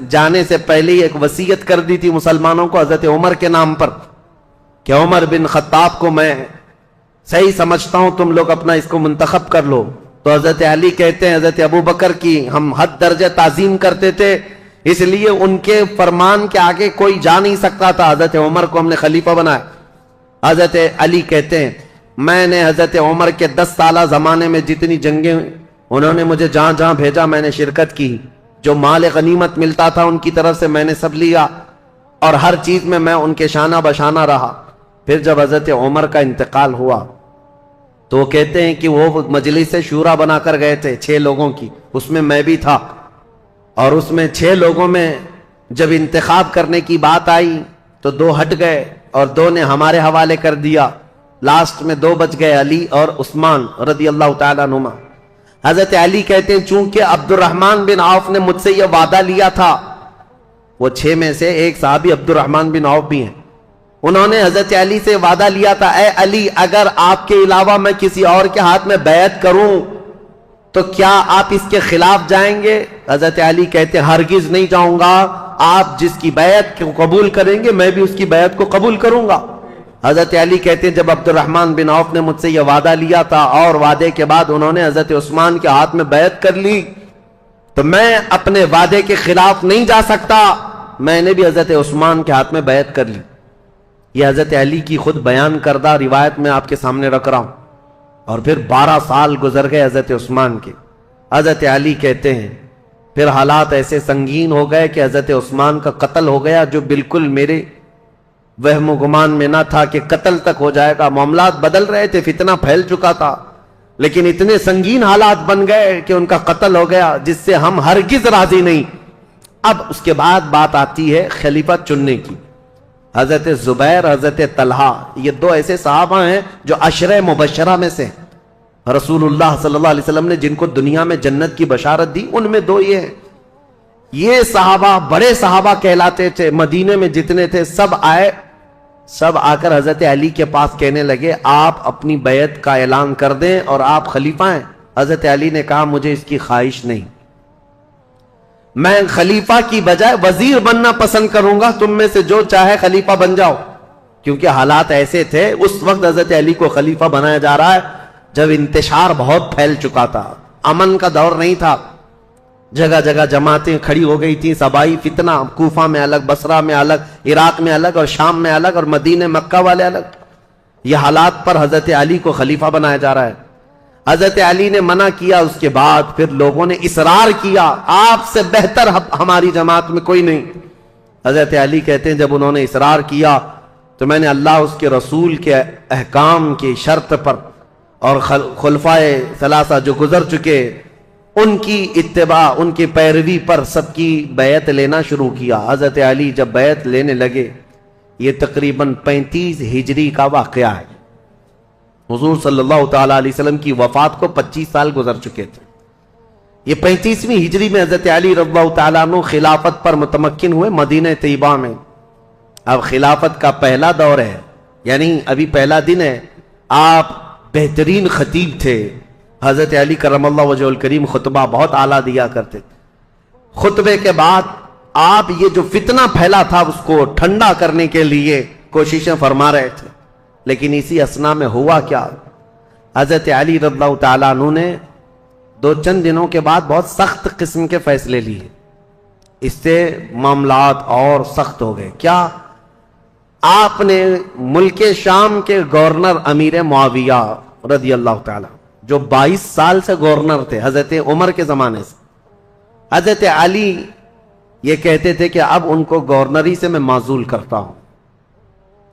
جانے سے پہلے ہی ایک وصیت کر دی تھی مسلمانوں کو حضرت عمر کے نام پر کہ عمر بن خطاب کو میں صحیح سمجھتا ہوں، تم لوگ اپنا اس کو منتخب کر لو. تو حضرت علی کہتے ہیں حضرت ابو بکر کی ہم حد درجہ تعظیم کرتے تھے، اس لیے ان کے فرمان کے آگے کوئی جا نہیں سکتا تھا. حضرت عمر کو ہم نے خلیفہ بنایا. حضرت علی کہتے ہیں میں نے حضرت عمر کے 10 سالہ زمانے میں جتنی جنگیں انہوں نے مجھے جہاں جہاں بھیجا میں نے شرکت کی، جو مال غنیمت ملتا تھا ان کی طرف سے میں نے سب لیا، اور ہر چیز میں ان کے شانہ بشانہ رہا. پھر جب حضرت عمر کا انتقال ہوا تو وہ کہتے ہیں کہ وہ مجلس شورا بنا کر گئے تھے 6 لوگوں کی، اس میں میں بھی تھا، اور اس میں 6 لوگوں میں جب انتخاب کرنے کی بات آئی تو 2 ہٹ گئے اور 2 نے ہمارے حوالے کر دیا. لاسٹ میں 2 بچ گئے، علی اور عثمان رضی اللہ تعالیٰ عنہما. حضرت علی کہتے ہیں چونکہ عبد الرحمن بن عوف نے مجھ سے یہ وعدہ لیا تھا، وہ 6 میں سے ایک صحابی عبد الرحمن بن عوف بھی ہیں، انہوں نے حضرت علی سے وعدہ لیا تھا اے علی اگر آپ کے علاوہ میں کسی اور کے ہاتھ میں بیعت کروں تو کیا آپ اس کے خلاف جائیں گے؟ حضرت علی کہتے ہیں ہرگز نہیں جاؤں گا، آپ جس کی بیعت کو قبول کریں گے میں بھی اس کی بیعت کو قبول کروں گا. حضرت علی کہتے ہیں جب عبد الرحمن بن عوف نے مجھ سے یہ وعدہ لیا تھا اور وعدے کے بعد انہوں نے حضرت عثمان کے ہاتھ میں بیعت کر لی تو میں اپنے وعدے کے خلاف نہیں جا سکتا، میں نے بھی حضرت عثمان کے ہاتھ میں بیعت کر لی. یہ حضرت علی کی خود بیان کردہ روایت میں آپ کے سامنے رکھ رہا ہوں. اور پھر 12 سال گزر گئے حضرت عثمان کے. حضرت علی کہتے ہیں پھر حالات ایسے سنگین ہو گئے کہ حضرت عثمان کا قتل ہو گیا، جو بالکل میرے وہم و گمان میں نہ تھا کہ قتل تک ہو جائے گا. معاملات بدل رہے تھے، فتنہ پھیل چکا تھا، لیکن اتنے سنگین حالات بن گئے کہ ان کا قتل ہو گیا جس سے ہم ہرگز راضی نہیں. اب اس کے بعد بات آتی ہے خلیفہ چننے کی. حضرت زبیر، حضرت طلحہ، یہ 2 ایسے صحابہ ہیں جو عشرہ مبشرہ میں سے رسول اللہ صلی اللہ علیہ وسلم نے جن کو دنیا میں جنت کی بشارت دی، ان میں 2 یہ ہیں. یہ صحابہ بڑے صحابہ کہلاتے تھے، مدینے میں جتنے تھے سب آئے، سب آ کر حضرت علی کے پاس کہنے لگے آپ اپنی بیعت کا اعلان کر دیں اور آپ خلیفہ ہیں. حضرت علی نے کہا مجھے اس کی خواہش نہیں، میں خلیفہ کی بجائے وزیر بننا پسند کروں گا، تم میں سے جو چاہے خلیفہ بن جاؤ. کیونکہ حالات ایسے تھے اس وقت حضرت علی کو خلیفہ بنایا جا رہا ہے جب انتشار بہت پھیل چکا تھا، امن کا دور نہیں تھا، جگہ جگہ جماعتیں کھڑی ہو گئی تھیں، صبائی فتنہ، کوفہ میں الگ، بصرہ میں الگ، عراق میں الگ، اور شام میں الگ، اور مدینہ مکہ والے الگ. یہ حالات پر حضرت علی کو خلیفہ بنایا جا رہا ہے. حضرت علی نے منع کیا، اس کے بعد پھر لوگوں نے اصرار کیا آپ سے بہتر ہماری جماعت میں کوئی نہیں. حضرت علی کہتے ہیں جب انہوں نے اصرار کیا تو میں نے اللہ اس کے رسول کے احکام کی شرط پر اور خلفائے ثلاثہ جو گزر چکے ان کی اتباع، ان کی پیروی پر سب کی بیعت لینا شروع کیا. حضرت علی جب بیعت لینے لگے، یہ تقریباً 35 ہجری کا واقعہ ہے. حضور صلی اللہ تعالی علیہ وسلم کی وفات کو 25 سال گزر چکے تھے. یہ 35ویں ہجری میں حضرت علی رضی اللہ تعالیٰ عنہ خلافت پر متمکن ہوئے مدینہ طیبہ میں. اب خلافت کا پہلا دور ہے، یعنی ابھی پہلا دن ہے. آپ بہترین خطیب تھے. حضرت علی کرم اللہ وجہ الکریم خطبہ بہت اعلیٰ دیا کرتے. خطبے کے بعد آپ یہ جو فتنہ پھیلا تھا اس کو ٹھنڈا کرنے کے لیے کوششیں فرما رہے تھے. لیکن اسی اثنا میں ہوا کیا، حضرت علی رضی اللہ تعالیٰ عنہ نے چند دنوں کے بعد بہت سخت قسم کے فیصلے لیے. اس سے معاملات اور سخت ہو گئے. کیا؟ آپ نے ملک شام کے گورنر امیر معاویہ رضی اللہ تعالی جو 22 سال سے گورنر تھے حضرت عمر کے زمانے سے، حضرت علی یہ کہتے تھے کہ اب ان کو گورنری سے میں معزول کرتا ہوں.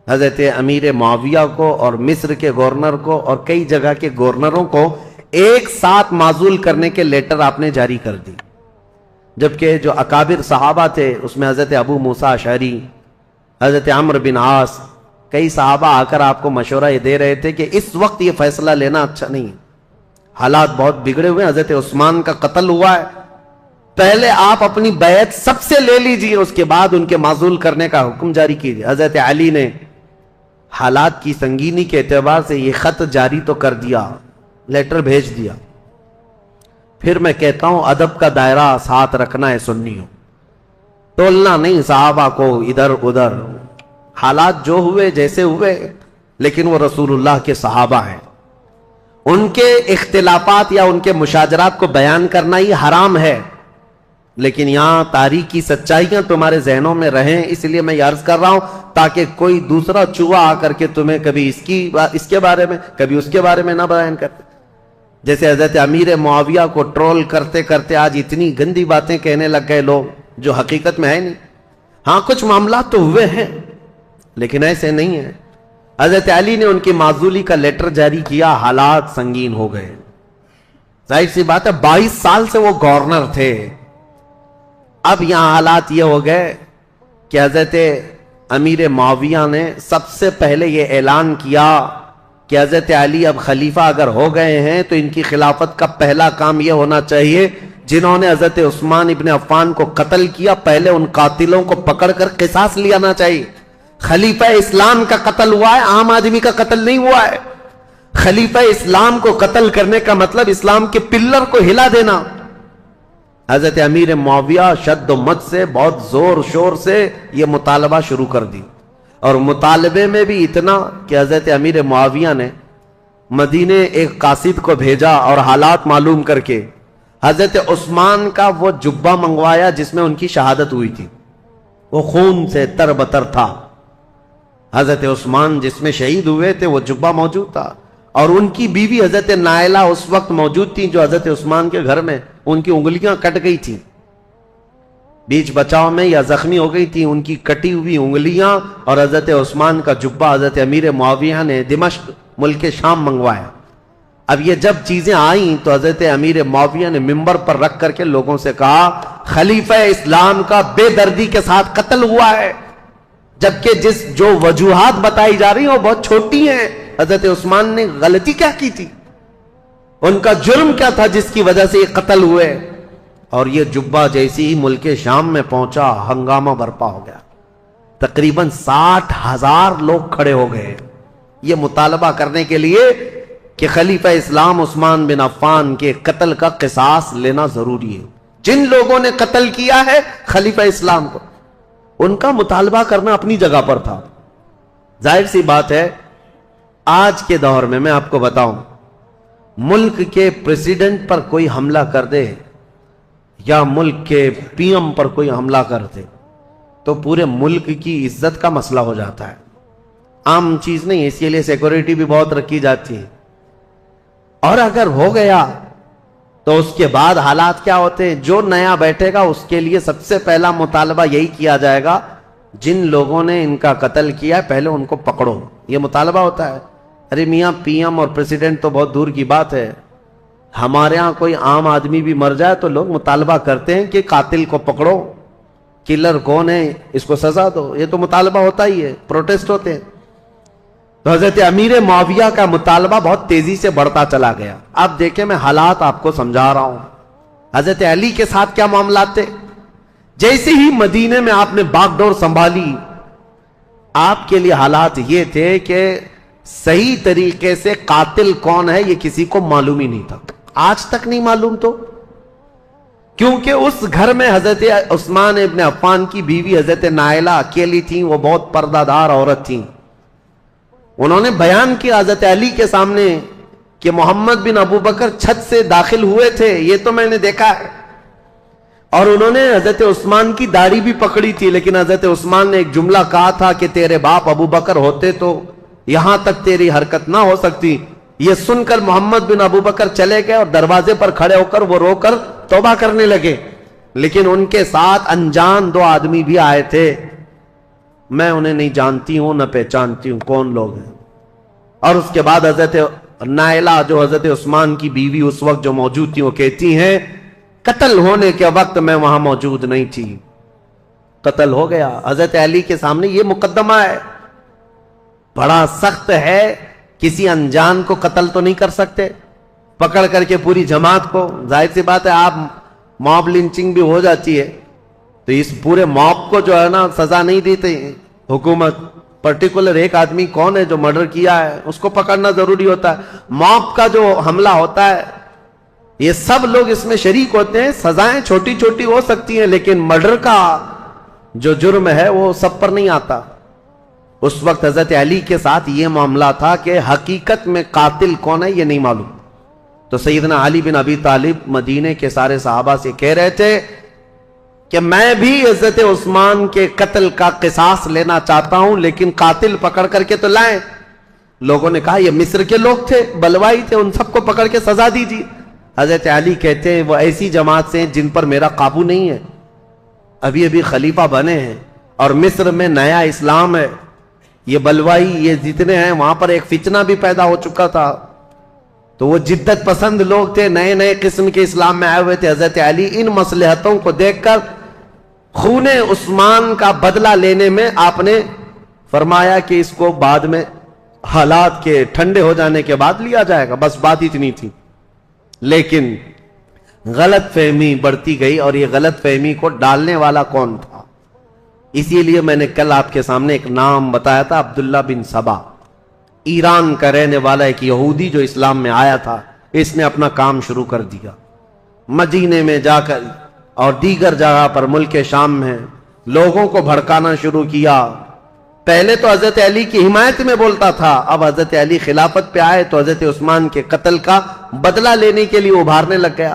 حضرت امیر معاویہ کو اور مصر کے گورنر کو اور کئی جگہ کے گورنروں کو ایک ساتھ معزول کرنے کے لیٹر آپ نے جاری کر دی. جبکہ جو اکابر صحابہ تھے اس میں حضرت ابو موسیٰ اشعری، حضرت عمرو بن عاص، کئی صحابہ آ کر آپ کو مشورہ یہ دے رہے تھے کہ اس وقت یہ فیصلہ لینا اچھا نہیں ہے، حالات بہت بگڑے ہوئے. حضرت عثمان کا قتل ہوا ہے، پہلے آپ اپنی بیعت سب سے لے لیجئے، اس کے بعد ان کے معزول کرنے کا حکم جاری کیجئے. حضرت علی نے حالات کی سنگینی کے اعتبار سے یہ خط جاری تو کر دیا، لیٹر بھیج دیا. پھر میں کہتا ہوں ادب کا دائرہ ساتھ رکھنا ہے سنیوں، ٹولنا نہیں صحابہ کو ادھر ادھر. حالات جو ہوئے جیسے ہوئے، لیکن وہ رسول اللہ کے صحابہ ہیں. ان کے اختلافات یا ان کے مشاجرات کو بیان کرنا ہی حرام ہے، لیکن یہاں تاریخی سچائیاں تمہارے ذہنوں میں رہیں، اس لیے میں یہ عرض کر رہا ہوں تاکہ کوئی دوسرا چوہا آ کر کے تمہیں کبھی اس کے بارے میں کبھی اس کے بارے میں نہ بیان کرتے. جیسے حضرت امیر معاویہ کو ٹرول کرتے کرتے آج اتنی گندی باتیں کہنے لگ گئے لوگ جو حقیقت میں ہے نہیں. ہاں کچھ معاملات تو ہوئے ہیں لیکن ایسے نہیں ہیں. حضرت علی نے ان کی معزولی کا لیٹر جاری کیا، حالات سنگین ہو گئے. ظاہر سی بات ہے 22 سال سے وہ گورنر تھے. اب یہاں حالات یہ ہو گئے کہ حضرت امیر معاویہ نے سب سے پہلے یہ اعلان کیا کہ حضرت علی اب خلیفہ اگر ہو گئے ہیں تو ان کی خلافت کا پہلا کام یہ ہونا چاہیے جنہوں نے حضرت عثمان ابن عفان کو قتل کیا، پہلے ان قاتلوں کو پکڑ کر قصاص لینا چاہیے. خلیفہ اسلام کا قتل ہوا ہے، عام آدمی کا قتل نہیں ہوا ہے. خلیفہ اسلام کو قتل کرنے کا مطلب اسلام کے پلر کو ہلا دینا. حضرت امیر معاویہ شد و مت سے بہت زور شور سے یہ مطالبہ شروع کر دی، اور مطالبے میں بھی اتنا کہ حضرت امیر معاویہ نے مدینے ایک قاصد کو بھیجا اور حالات معلوم کر کے حضرت عثمان کا وہ جبہ منگوایا جس میں ان کی شہادت ہوئی تھی. وہ خون سے تر بتر تھا. حضرت عثمان جس میں شہید ہوئے تھے وہ جبہ موجود تھا، اور ان کی بیوی حضرت نائلہ اس وقت موجود تھی جو حضرت عثمان کے گھر میں ان کی انگلیاں کٹ گئی تھی، بیچ بچاؤ میں یا زخمی ہو گئی تھی. ان کی کٹی ہوئی انگلیاں اور حضرت عثمان کا جبہ حضرت امیر معاویہ نے دمشق ملک شام منگوایا. اب یہ جب چیزیں آئیں تو حضرت امیر معاویہ نے منبر پر رکھ کر کے لوگوں سے کہا خلیفہ اسلام کا بے دردی کے ساتھ قتل ہوا ہے، جبکہ جو وجوہات بتائی جا رہی ہیں وہ بہت چھوٹی ہیں. حضرت عثمان نے غلطی کیا کی تھی، ان کا جرم کیا تھا جس کی وجہ سے یہ قتل ہوئے. اور یہ جبہ جیسی ہی ملک شام میں پہنچا ہنگامہ برپا ہو گیا. تقریباً 60,000 لوگ کھڑے ہو گئے یہ مطالبہ کرنے کے لیے کہ خلیفہ اسلام عثمان بن عفان کے قتل کا قصاص لینا ضروری ہے. جن لوگوں نے قتل کیا ہے خلیفہ اسلام کو، ان کا مطالبہ کرنا اپنی جگہ پر تھا. ظاہر سی بات ہے آج کے دور میں میں آپ کو بتاؤں، ملک کے پریزیڈنٹ پر کوئی حملہ کر دے یا ملک کے پی ایم پر کوئی حملہ کر دے تو پورے ملک کی عزت کا مسئلہ ہو جاتا ہے. عام چیز نہیں، اسی لیے سیکورٹی بھی بہت رکھی جاتی ہے. اور اگر ہو گیا تو اس کے بعد حالات کیا ہوتے ہیں؟ جو نیا بیٹھے گا اس کے لیے سب سے پہلا مطالبہ یہی کیا جائے گا جن لوگوں نے ان کا قتل کیا ہے پہلے ان کو پکڑو. یہ مطالبہ ہوتا ہے. ارے میاں پی ایم اور پریزیڈنٹ تو بہت دور کی بات ہے، ہمارے ہاں کوئی عام آدمی بھی مر جائے تو لوگ مطالبہ کرتے ہیں کہ قاتل کو پکڑو، کلر کون ہے اس کو سزا دو. یہ تو مطالبہ ہوتا ہی ہے، پروٹیسٹ ہوتے ہیں. تو حضرت امیر معاویہ کا مطالبہ بہت تیزی سے بڑھتا چلا گیا. اب دیکھیں میں حالات آپ کو سمجھا رہا ہوں. حضرت علی کے ساتھ کیا معاملات تھے؟ جیسے ہی مدینے میں آپ نے باغ ڈور سنبھالی، آپ کے لیے حالات یہ تھے کہ صحیح طریقے سے قاتل کون ہے یہ کسی کو معلوم ہی نہیں تھا، آج تک نہیں معلوم. تو کیونکہ اس گھر میں حضرت عثمان ابن عفان کی بیوی حضرت نائلہ اکیلی تھیں، وہ بہت پردہ دار عورت تھیں. انہوں نے بیان کیا حضرت علی کے سامنے کہ محمد بن ابو بکر چھت سے داخل ہوئے تھے، یہ تو میں نے دیکھا ہے. اور انہوں نے حضرت عثمان کی داڑھی بھی پکڑی تھی، لیکن حضرت عثمان نے ایک جملہ کہا تھا کہ تیرے باپ ابو بکر ہوتے تو یہاں تک تیری حرکت نہ ہو سکتی. یہ سن کر محمد بن ابو بکر چلے گئے اور دروازے پر کھڑے ہو کر وہ رو کر توبہ کرنے لگے. لیکن ان کے ساتھ انجان دو آدمی بھی آئے تھے، میں انہیں نہیں جانتی ہوں نہ پہچانتی ہوں کون لوگ ہیں. اور اس کے بعد حضرت نائلہ جو حضرت عثمان کی بیوی اس وقت جو موجود تھی، وہ کہتی ہیں قتل ہونے کے وقت میں وہاں موجود نہیں تھی، قتل ہو گیا. حضرت علی کے سامنے یہ مقدمہ ہے، بڑا سخت ہے. کسی انجان کو قتل تو نہیں کر سکتے پکڑ کر کے پوری جماعت کو. ظاہر سی بات ہے آپ موب لنچنگ بھی ہو جاتی ہے تو اس پورے موب کو جو ہے نا سزا نہیں دیتے حکومت. پرٹیکولر ایک آدمی کون ہے جو مرڈر کیا ہے اس کو پکڑنا ضروری ہوتا ہے. موب کا جو حملہ ہوتا ہے یہ سب لوگ اس میں شریک ہوتے ہیں. سزائیں چھوٹی چھوٹی ہو سکتی ہیں لیکن مرڈر کا جو جرم ہے وہ سب پر نہیں آتا. اس وقت حضرت علی کے ساتھ یہ معاملہ تھا کہ حقیقت میں قاتل کون ہے یہ نہیں معلوم. تو سیدنا علی بن ابی طالب مدینے کے سارے صحابہ سے کہہ رہے تھے کہ میں بھی حضرت عثمان کے قتل کا قصاص لینا چاہتا ہوں، لیکن قاتل پکڑ کر کے تو لائیں. لوگوں نے کہا یہ مصر کے لوگ تھے، بلوائی تھے، ان سب کو پکڑ کے سزا دیجیے. حضرت علی کہتے ہیں وہ ایسی جماعت سے ہیں جن پر میرا قابو نہیں ہے، ابھی ابھی خلیفہ بنے ہیں اور مصر میں نیا اسلام ہے. یہ بلوائی یہ جتنے ہیں وہاں پر ایک فتنہ بھی پیدا ہو چکا تھا، تو وہ جدت پسند لوگ تھے، نئے نئے قسم کے اسلام میں آئے ہوئے تھے. حضرت علی ان مصلحتوں کو دیکھ کر خون عثمان کا بدلہ لینے میں آپ نے فرمایا کہ اس کو بعد میں حالات کے ٹھنڈے ہو جانے کے بعد لیا جائے گا، بس بات اتنی تھی. لیکن غلط فہمی بڑھتی گئی اور یہ غلط فہمی کو ڈالنے والا کون تھا؟ اسی لیے میں نے کل آپ کے سامنے ایک نام بتایا تھا، عبداللہ بن سبا، ایران کا رہنے والا ایک یہودی جو اسلام میں آیا تھا. اس نے اپنا کام شروع کر دیا مدینے میں جا کر اور دیگر جگہ پر ملک شام میں لوگوں کو بھڑکانا شروع کیا. پہلے تو حضرت علی کی حمایت میں بولتا تھا، اب حضرت علی خلافت پہ آئے تو حضرت عثمان کے قتل کا بدلہ لینے کے لیے ابھارنے لگ گیا.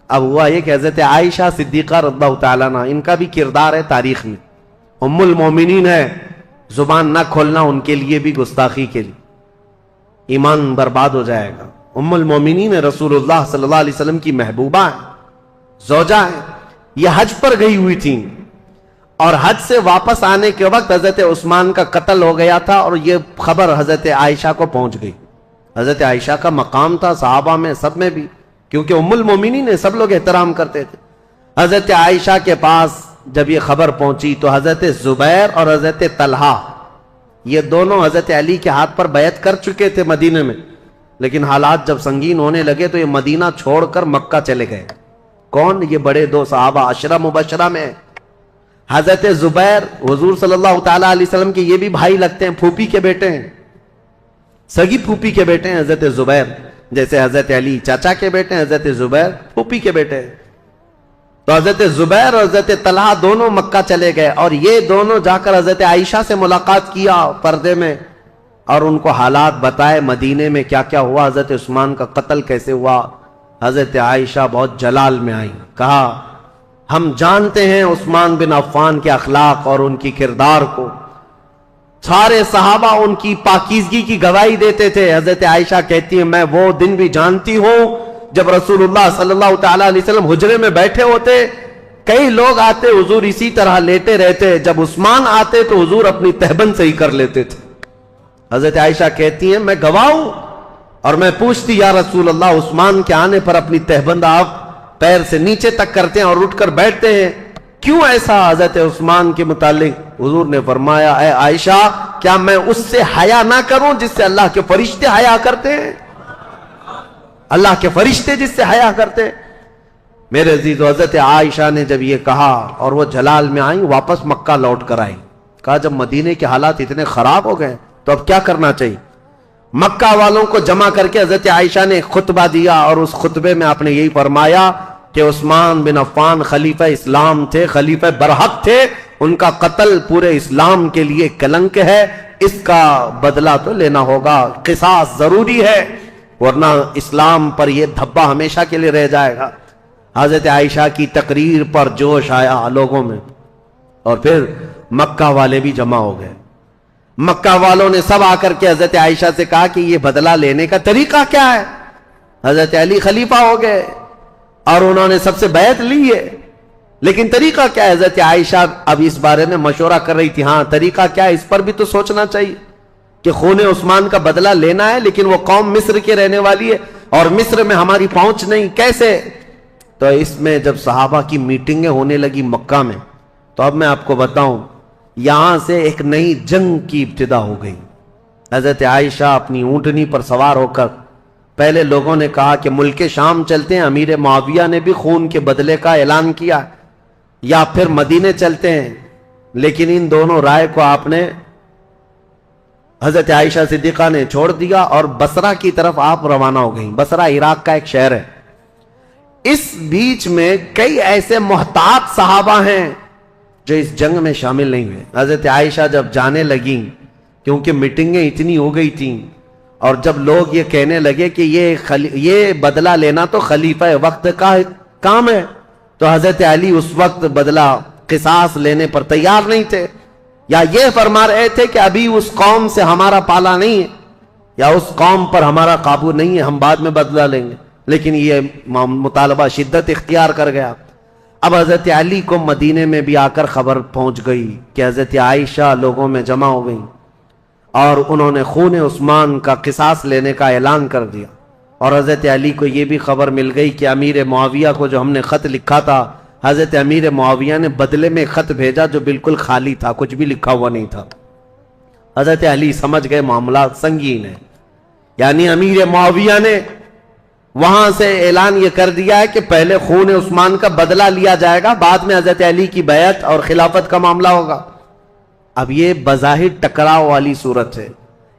اب ہوا یہ کہ حضرت عائشہ صدیقہ رضی اللہ تعالیٰ عنہ، ان کا بھی کردار ہے تاریخ میں، ام المومنین ہے، زبان نہ کھولنا ان کے لیے بھی گستاخی کے لیے، ایمان برباد ہو جائے گا. ام المومنین رسول اللہ صلی اللہ علیہ وسلم کی محبوبہ ہیں، زوجہ ہیں. یہ حج پر گئی ہوئی تھیں اور حج سے واپس آنے کے وقت حضرت عثمان کا قتل ہو گیا تھا اور یہ خبر حضرت عائشہ کو پہنچ گئی. حضرت عائشہ کا مقام تھا صحابہ میں سب میں بھی، کیونکہ ام المومنین نے سب لوگ احترام کرتے تھے. حضرت عائشہ کے پاس جب یہ خبر پہنچی تو حضرت زبیر اور حضرت طلحہ یہ دونوں حضرت علی کے ہاتھ پر بیعت کر چکے تھے مدینے میں، لیکن حالات جب سنگین ہونے لگے تو یہ مدینہ چھوڑ کر مکہ چلے گئے. کون؟ یہ بڑے دو صحابہ عشرہ مبشرہ میں. حضرت زبیر حضور صلی اللہ تعالیٰ علیہ وسلم کے یہ بھی بھائی لگتے ہیں، پھوپھی کے بیٹے ہیں، سگی پھوپھی کے بیٹے ہیں حضرت زبیر. جیسے حضرت علی چاچا کے بیٹے ہیں، حضرت زبیر پھوپھی کے بیٹے ہیں. تو حضرت زبیر اور حضرت طلحہ دونوں مکہ چلے گئے اور یہ دونوں جا کر حضرت عائشہ سے ملاقات کیا پردے میں اور ان کو حالات بتائے مدینے میں کیا کیا ہوا، حضرت عثمان کا قتل کیسے ہوا. حضرت عائشہ بہت جلال میں آئی، کہا ہم جانتے ہیں عثمان بن عفان کے اخلاق اور ان کی کردار کو، سارے صحابہ ان کی پاکیزگی کی گواہی دیتے تھے. حضرت عائشہ کہتی ہے میں وہ دن بھی جانتی ہوں جب رسول اللہ صلی اللہ تعالیٰ علیہ وسلم حجرے میں بیٹھے ہوتے، کئی لوگ آتے حضور اسی طرح لیٹے رہتے، جب عثمان آتے تو حضور اپنی تہبند سے ہی کر لیتے تھے. حضرت عائشہ کہتی ہیں میں گواہ ہوں اور میں پوچھتی یا رسول اللہ عثمان کے آنے پر اپنی تہبند آپ پیر سے نیچے تک کرتے ہیں اور اٹھ کر بیٹھتے ہیں، کیوں ایسا؟ حضرت عثمان کے متعلق حضور نے فرمایا اے عائشہ کیا میں اس سے حیا نہ کروں جس سے اللہ کے فرشتے حیا کرتے ہیں، اللہ کے فرشتے جس سے حیا کرتے ہیں. میرے عزیز، حضرت عائشہ نے جب یہ کہا اور وہ جلال میں آئیں، واپس مکہ لوٹ کر آئیں، کہا جب مدینے کے حالات اتنے خراب ہو گئے تو اب کیا کرنا چاہیے؟ مکہ والوں کو جمع کر کے حضرت عائشہ نے خطبہ دیا، اور اس خطبے میں آپ نے یہی فرمایا کہ عثمان بن عفان خلیفہ اسلام تھے، خلیفہ برحق تھے، ان کا قتل پورے اسلام کے لیے کلنک ہے، اس کا بدلہ تو لینا ہوگا، قصاص ضروری ہے، ورنہ اسلام پر یہ دھبا ہمیشہ کے لیے رہ جائے گا۔ حضرت عائشہ کی تقریر پر جوش آیا لوگوں میں، اور پھر مکہ والے بھی جمع ہو گئے۔ مکہ والوں نے سب آ کر کے حضرت عائشہ سے کہا کہ یہ بدلہ لینے کا طریقہ کیا ہے؟ حضرت علی خلیفہ ہو گئے اور انہوں نے سب سے بیعت لی ہے، لیکن طریقہ کیا ہے؟ حضرت عائشہ اب اس بارے میں مشورہ کر رہی تھی، ہاں طریقہ کیا ہے، اس پر بھی تو سوچنا چاہیے کہ خون عثمان کا بدلہ لینا ہے، لیکن وہ قوم مصر کے رہنے والی ہے اور مصر میں ہماری پہنچ نہیں، کیسے؟ تو اس میں جب صحابہ کی میٹنگیں ہونے لگی مکہ میں، تو اب میں آپ کو بتاؤں، یہاں سے ایک نئی جنگ کی ابتدا ہو گئی۔ حضرت عائشہ اپنی اونٹنی پر سوار ہو کر، پہلے لوگوں نے کہا کہ ملک شام چلتے ہیں، امیر معاویہ نے بھی خون کے بدلے کا اعلان کیا، یا پھر مدینے چلتے ہیں، لیکن ان دونوں رائے کو آپ نے، حضرت عائشہ صدیقہ نے چھوڑ دیا اور بصرہ کی طرف آپ روانہ ہو گئیں۔ بصرہ عراق کا ایک شہر ہے۔ اس بیچ میں کئی ایسے محتاط صحابہ ہیں جو اس جنگ میں شامل نہیں ہوئے۔ حضرت عائشہ جب جانے لگیں، کیونکہ میٹنگیں اتنی ہو گئی تھیں، اور جب لوگ یہ کہنے لگے کہ یہ بدلہ لینا تو خلیفہ وقت کا کام ہے، تو حضرت علی اس وقت بدلہ قصاص لینے پر تیار نہیں تھے، یا یہ فرما رہے تھے کہ ابھی اس قوم سے ہمارا پالا نہیں ہے، یا اس قوم پر ہمارا قابو نہیں ہے، ہم بعد میں بدلہ لیں گے، لیکن یہ مطالبہ شدت اختیار کر گیا۔ اب حضرت علی کو مدینے میں بھی آ کر خبر پہنچ گئی کہ حضرت عائشہ لوگوں میں جمع ہو گئی، اور انہوں نے خون عثمان کا قصاص لینے کا اعلان کر دیا، اور حضرت علی کو یہ بھی خبر مل گئی کہ امیر معاویہ کو جو ہم نے خط لکھا تھا، حضرت امیر معاویہ نے بدلے میں خط بھیجا جو بالکل خالی تھا، کچھ بھی لکھا ہوا نہیں تھا۔ حضرت علی سمجھ گئے معاملات سنگین ہے، یعنی امیر معاویہ نے وہاں سے اعلان یہ کر دیا ہے کہ پہلے خون عثمان کا بدلہ لیا جائے گا، بعد میں حضرت علی کی بیعت اور خلافت کا معاملہ ہوگا۔ اب یہ بظاہر ٹکراؤ والی صورت ہے،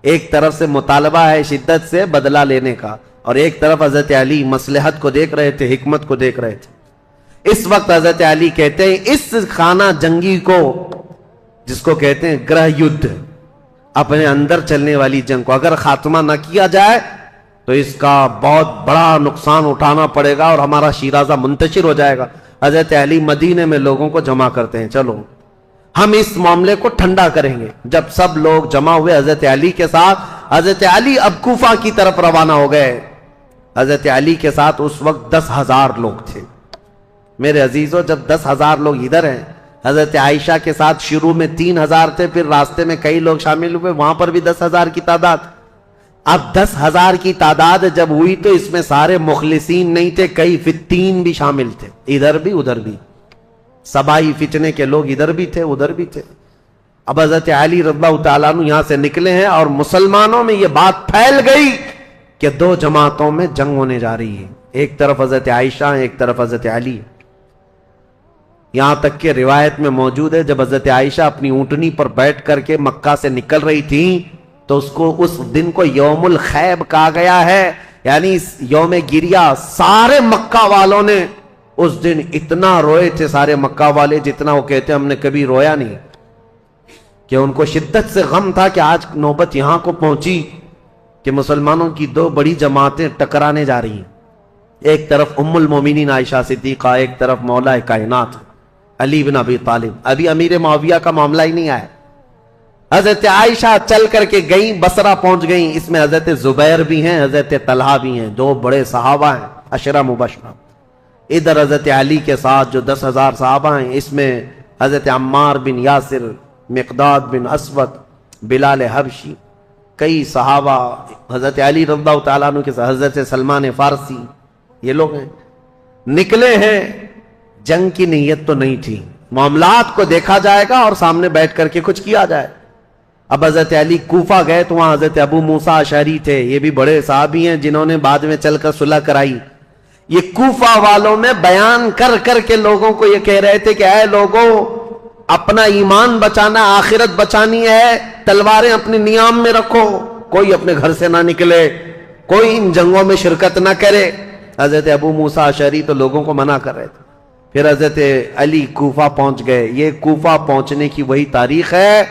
ایک طرف سے مطالبہ ہے شدت سے بدلہ لینے کا، اور ایک طرف حضرت علی مصلحت کو دیکھ رہے تھے، حکمت کو دیکھ رہے تھے۔ اس وقت حضرت علی کہتے ہیں اس خانہ جنگی کو، جس کو کہتے ہیں گرہ یدھ، اپنے اندر چلنے والی جنگ کو اگر خاتمہ نہ کیا جائے تو اس کا بہت بڑا نقصان اٹھانا پڑے گا اور ہمارا شیرازہ منتشر ہو جائے گا۔ حضرت علی مدینے میں لوگوں کو جمع کرتے ہیں، چلو ہم اس معاملے کو ٹھنڈا کریں گے۔ جب سب لوگ جمع ہوئے حضرت علی کے ساتھ، حضرت علی اب کوفہ کی طرف روانہ ہو گئے۔ حضرت علی کے ساتھ اس وقت 10,000 لوگ تھے۔ میرے عزیزو، جب 10,000 لوگ ادھر ہیں، حضرت عائشہ کے ساتھ شروع میں 3,000 تھے، پھر راستے میں کئی لوگ شامل ہوئے، وہاں پر بھی 10,000 کی تعداد۔ اب 10,000 کی تعداد جب ہوئی تو اس میں سارے مخلصین نہیں تھے، کئی فتین بھی شامل تھے، ادھر بھی ادھر بھی، سبائی فتنے کے لوگ ادھر بھی تھے ادھر بھی تھے۔ اب حضرت علی رضی اللہ تعالیٰ عنہ یہاں سے نکلے ہیں اور مسلمانوں میں یہ بات پھیل گئی کہ 2 جماعتوں میں جنگ ہونے جا رہی ہے، ایک طرف حضرت عائشہ ایک طرف حضرت علی۔ یہاں تک کہ روایت میں موجود ہے جب حضرت عائشہ اپنی اونٹنی پر بیٹھ کر کے مکہ سے نکل رہی تھی تو اس دن کو یوم الخیب کہا گیا ہے، یعنی یوم گریہ۔ سارے مکہ والوں نے اس دن اتنا روئے تھے، سارے مکہ والے، جتنا وہ کہتے ہم نے کبھی رویا نہیں، کہ ان کو شدت سے غم تھا کہ آج نوبت یہاں کو پہنچی کہ مسلمانوں کی 2 بڑی جماعتیں ٹکرانے جا رہی ہیں، ایک طرف ام المومنین عائشہ صدیقہ، ایک طرف مولا کائنات علی بن ابی طالب۔ ابھی امیر معاویہ کا معاملہ ہی نہیں آیا۔ حضرت عائشہ چل کر کے گئیں، بصرہ پہنچ گئیں، اس میں حضرت زبیر بھی ہیں، حضرت طلحہ بھی ہیں، 2 بڑے صحابہ ہیں، عشرہ مبشرہ۔ ادھر حضرت علی کے ساتھ جو 10,000 صحابہ ہیں، اس میں حضرت عمار بن یاسر، مقداد بن اسود، بلال حبشی، کئی صحابہ حضرت علی رضی اللہ تعالیٰ عنہ کے ساتھ، حضرت سلمان فارسی، یہ لوگ ہیں، نکلے ہیں۔ جنگ کی نیت تو نہیں تھی، معاملات کو دیکھا جائے گا اور سامنے بیٹھ کر کے کچھ کیا جائے۔ اب حضرت علی کوفہ گئے تو وہاں حضرت ابو موسیٰ اشعری تھے، یہ بھی بڑے صحابی ہیں جنہوں نے بعد میں چل کر صلح کرائی۔ یہ کوفہ والوں میں بیان کر کر کے لوگوں کو یہ کہہ رہے تھے کہ اے لوگوں، اپنا ایمان بچانا، آخرت بچانی ہے، تلواریں اپنے نیام میں رکھو، کوئی اپنے گھر سے نہ نکلے، کوئی ان جنگوں میں شرکت نہ کرے۔ حضرت ابو موسیٰ اشعری تو لوگوں کو منع کر رہے تھے۔ پھر حضرت علی کوفہ پہنچ گئے۔ یہ کوفہ پہنچنے کی وہی تاریخ ہے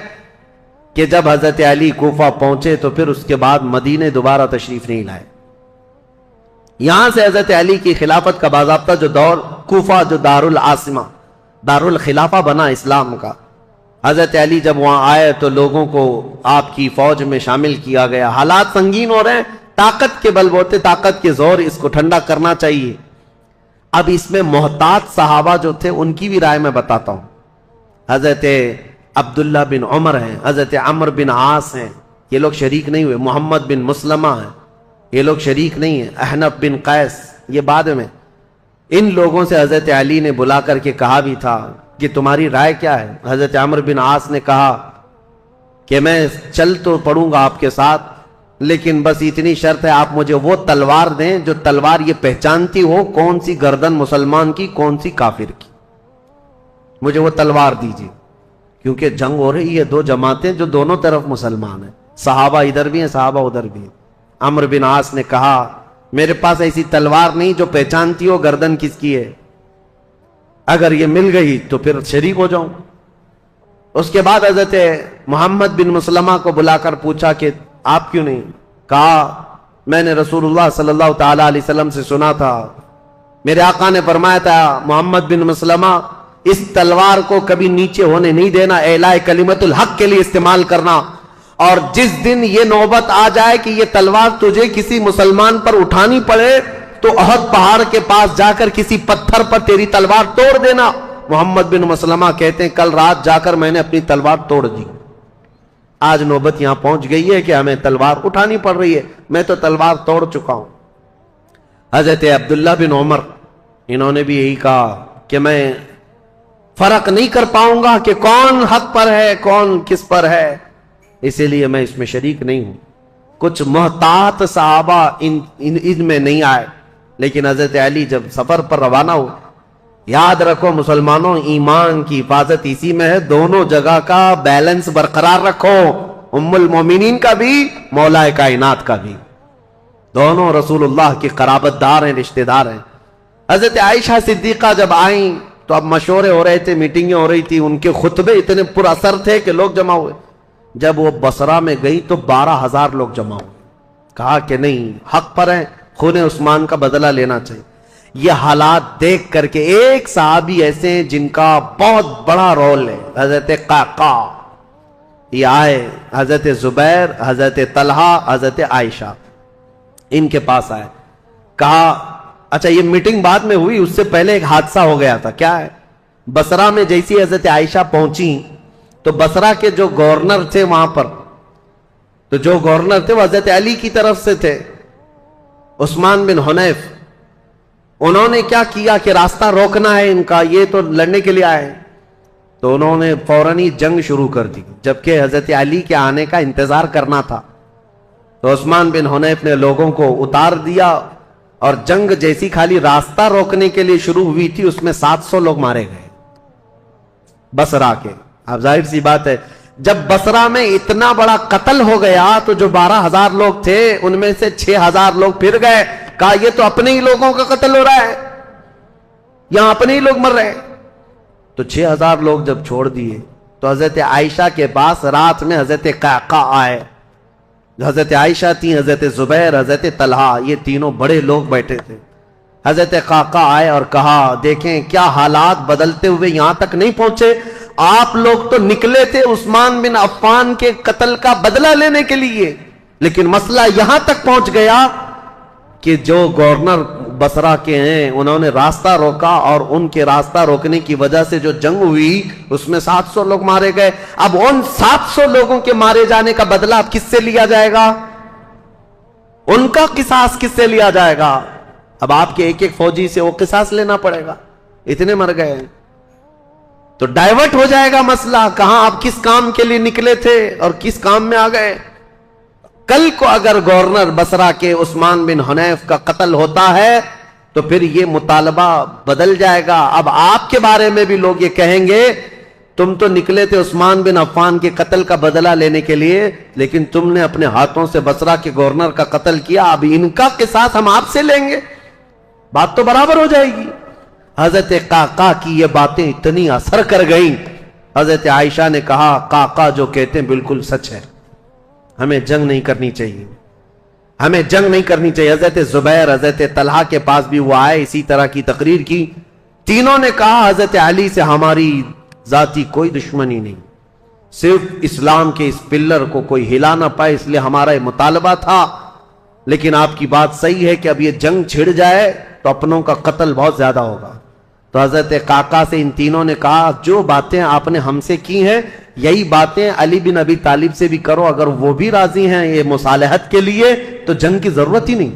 کہ جب حضرت علی کوفہ پہنچے تو پھر اس کے بعد مدینے دوبارہ تشریف نہیں لائے۔ یہاں سے حضرت علی کی خلافت کا باضابطہ جو دور، کوفہ جو دارالعاصمہ، دارالخلافہ بنا اسلام کا، حضرت علی جب وہاں آئے تو لوگوں کو آپ کی فوج میں شامل کیا گیا۔ حالات سنگین ہو رہے ہیں، طاقت کے بل بوتے، طاقت کے زور، اس کو ٹھنڈا کرنا چاہیے۔ اب اس میں محتاط صحابہ جو تھے ان کی بھی رائے میں بتاتا ہوں۔ حضرت عبداللہ بن عمر ہیں، حضرت عمر بن عاص ہیں، یہ لوگ شریک نہیں ہوئے۔ محمد بن مسلمہ ہیں، یہ لوگ شریک نہیں ہیں۔ احنف بن قیس، یہ بعد میں۔ ان لوگوں سے حضرت علی نے بلا کر کے کہا بھی تھا کہ تمہاری رائے کیا ہے؟ حضرت عمر بن عاص نے کہا کہ میں چل تو پڑوں گا آپ کے ساتھ، لیکن بس اتنی شرط ہے، آپ مجھے وہ تلوار دیں جو تلوار یہ پہچانتی ہو کون سی گردن مسلمان کی کون سی کافر کی، مجھے وہ تلوار دیجیے، کیونکہ جنگ ہو رہی ہے، دو جماعتیں جو دونوں طرف مسلمان ہیں، صحابہ ادھر بھی ہیں، صحابہ ادھر بھی ہیں۔ عمر بن عاص نے کہا میرے پاس ایسی تلوار نہیں جو پہچانتی ہو گردن کس کی ہے، اگر یہ مل گئی تو پھر شریک ہو جاؤں۔ اس کے بعد حضرت محمد بن مسلمہ کو بلا کر پوچھا کہ آپ کیوں نہیں؟ کہا میں نے رسول اللہ صلی اللہ تعالی علیہ وسلم سے سنا تھا، میرے آقا نے فرمایا تھا محمد بن مسلمہ اس تلوار کو کبھی نیچے ہونے نہیں دینا، اعلاء کلمت الحق کے لیے استعمال کرنا، اور جس دن یہ نوبت آ جائے کہ یہ تلوار تجھے کسی مسلمان پر اٹھانی پڑے تو احد پہاڑ کے پاس جا کر کسی پتھر پر تیری تلوار توڑ دینا۔ محمد بن مسلمہ کہتے ہیں کل رات جا کر میں نے اپنی تلوار توڑ دی، آج نوبت یہاں پہنچ گئی ہے کہ ہمیں تلوار اٹھانی پڑ رہی ہے، میں تو تلوار توڑ چکا ہوں۔ حضرت عبداللہ بن عمر انہوں نے بھی یہی کہا کہ میں فرق نہیں کر پاؤں گا کہ کون حق پر ہے کون کس پر ہے، اسی لیے میں اس میں شریک نہیں ہوں۔ کچھ محتاط صحابہ ان میں نہیں آئے، لیکن حضرت علی جب سفر پر روانہ ہو، یاد رکھو مسلمانوں، ایمان کی حفاظت اسی میں ہے، دونوں جگہ کا بیلنس برقرار رکھو، ام المومنین کا بھی مولا کائنات کا بھی، دونوں رسول اللہ کی قرابت دار ہیں، رشتہ دار ہیں۔ حضرت عائشہ صدیقہ جب آئیں تو اب مشورے ہو رہے تھے، میٹنگیں ہو رہی تھی، ان کے خطبے اتنے پر اثر تھے کہ لوگ جمع ہوئے۔ جب وہ بصرہ میں گئی تو 12,000 لوگ جمع ہوئے، کہا کہ نہیں حق پر ہیں، خون عثمان کا بدلہ لینا چاہیے۔ یہ حالات دیکھ کر کے ایک صحابی ایسے ہیں جن کا بہت بڑا رول ہے، حضرت قعقاع، یہ آئے، حضرت زبیر، حضرت طلحہ، حضرت عائشہ ان کے پاس آئے، کہا اچھا یہ میٹنگ بعد میں ہوئی، اس سے پہلے ایک حادثہ ہو گیا تھا، کیا ہے؟ بصرہ میں جیسی حضرت عائشہ پہنچی تو بصرہ کے جو گورنر تھے وہاں پر، تو جو گورنر تھے وہ حضرت علی کی طرف سے تھے، عثمان بن حنیف، انہوں نے کیا کیا کہ راستہ روکنا ہے ان کا، یہ تو لڑنے کے لیے آئے، تو انہوں نے فوراً ہی جنگ شروع کر دی، جبکہ حضرت علی کے آنے کا انتظار کرنا تھا۔ تو عثمان بن حنیف نے لوگوں کو اتار دیا، اور جنگ جیسی خالی راستہ روکنے کے لیے شروع ہوئی تھی، اس میں 700 لوگ مارے گئے بصرہ کے۔ اب ظاہر سی بات ہے جب بصرہ میں اتنا بڑا قتل ہو گیا تو جو 12,000 لوگ تھے ان میں سے 6,000 لوگ پھر گئے، کہا یہ تو اپنے ہی لوگوں کا قتل ہو رہا ہے، یہاں اپنے ہی لوگ مر رہے ہیں۔ تو 6,000 لوگ جب چھوڑ دیے تو حضرت عائشہ کے پاس رات میں حضرت قعقاع آئے، حضرت عائشہ تھی، حضرت زبیر، حضرت طلحہ، یہ تینوں بڑے لوگ بیٹھے تھے۔ حضرت قعقاع آئے اور کہا دیکھیں کیا حالات بدلتے ہوئے یہاں تک نہیں پہنچے، آپ لوگ تو نکلے تھے عثمان بن عفان کے قتل کا بدلہ لینے کے لیے، لیکن مسئلہ یہاں تک پہنچ گیا کہ جو گورنر بصرہ کے ہیں انہوں نے راستہ روکا، اور ان کے راستہ روکنے کی وجہ سے جو جنگ ہوئی اس میں 700 لوگ مارے گئے۔ اب ان 700 لوگوں کے مارے جانے کا بدلہ اب کس سے لیا جائے گا؟ ان کا قصاص کس سے لیا جائے گا؟ اب آپ کے ایک ایک فوجی سے وہ قصاص لینا پڑے گا، اتنے مر گئے، تو ڈائیورٹ ہو جائے گا مسئلہ، کہاں آپ کس کام کے لیے نکلے تھے اور کس کام میں آ گئے۔ کل کو اگر گورنر بصرہ کے عثمان بن حنیف کا قتل ہوتا ہے تو پھر یہ مطالبہ بدل جائے گا. اب آپ کے بارے میں بھی لوگ یہ کہیں گے تم تو نکلے تھے عثمان بن عفان کے قتل کا بدلہ لینے کے لیے، لیکن تم نے اپنے ہاتھوں سے بصرہ کے گورنر کا قتل کیا، اب ان کا قصاص ہم آپ سے لیں گے. بات تو برابر ہو جائے گی. حضرت قعقاع کی یہ باتیں اتنی اثر کر گئیں. حضرت عائشہ نے کہا قعقاع جو کہتے ہیں بالکل سچ ہے، ہمیں جنگ نہیں کرنی چاہیے، ہمیں جنگ نہیں کرنی چاہیے. حضرت زبیر، حضرت طلحہ کے پاس بھی وہ آئے، اسی طرح کی تقریر کی. تینوں نے کہا حضرت علی سے ہماری ذاتی کوئی دشمنی نہیں، صرف اسلام کے اس پلر کو کوئی ہلا نہ پائے اس لیے ہمارا یہ مطالبہ تھا. لیکن آپ کی بات صحیح ہے کہ اب یہ جنگ چھڑ جائے تو اپنوں کا قتل بہت زیادہ ہوگا. تو حضرت قعقاع سے ان تینوں نے کہا جو باتیں آپ نے ہم سے کی ہیں یہی باتیں علی بن ابی طالب سے بھی کرو، اگر وہ بھی راضی ہیں یہ مصالحت کے لیے تو جنگ کی ضرورت ہی نہیں.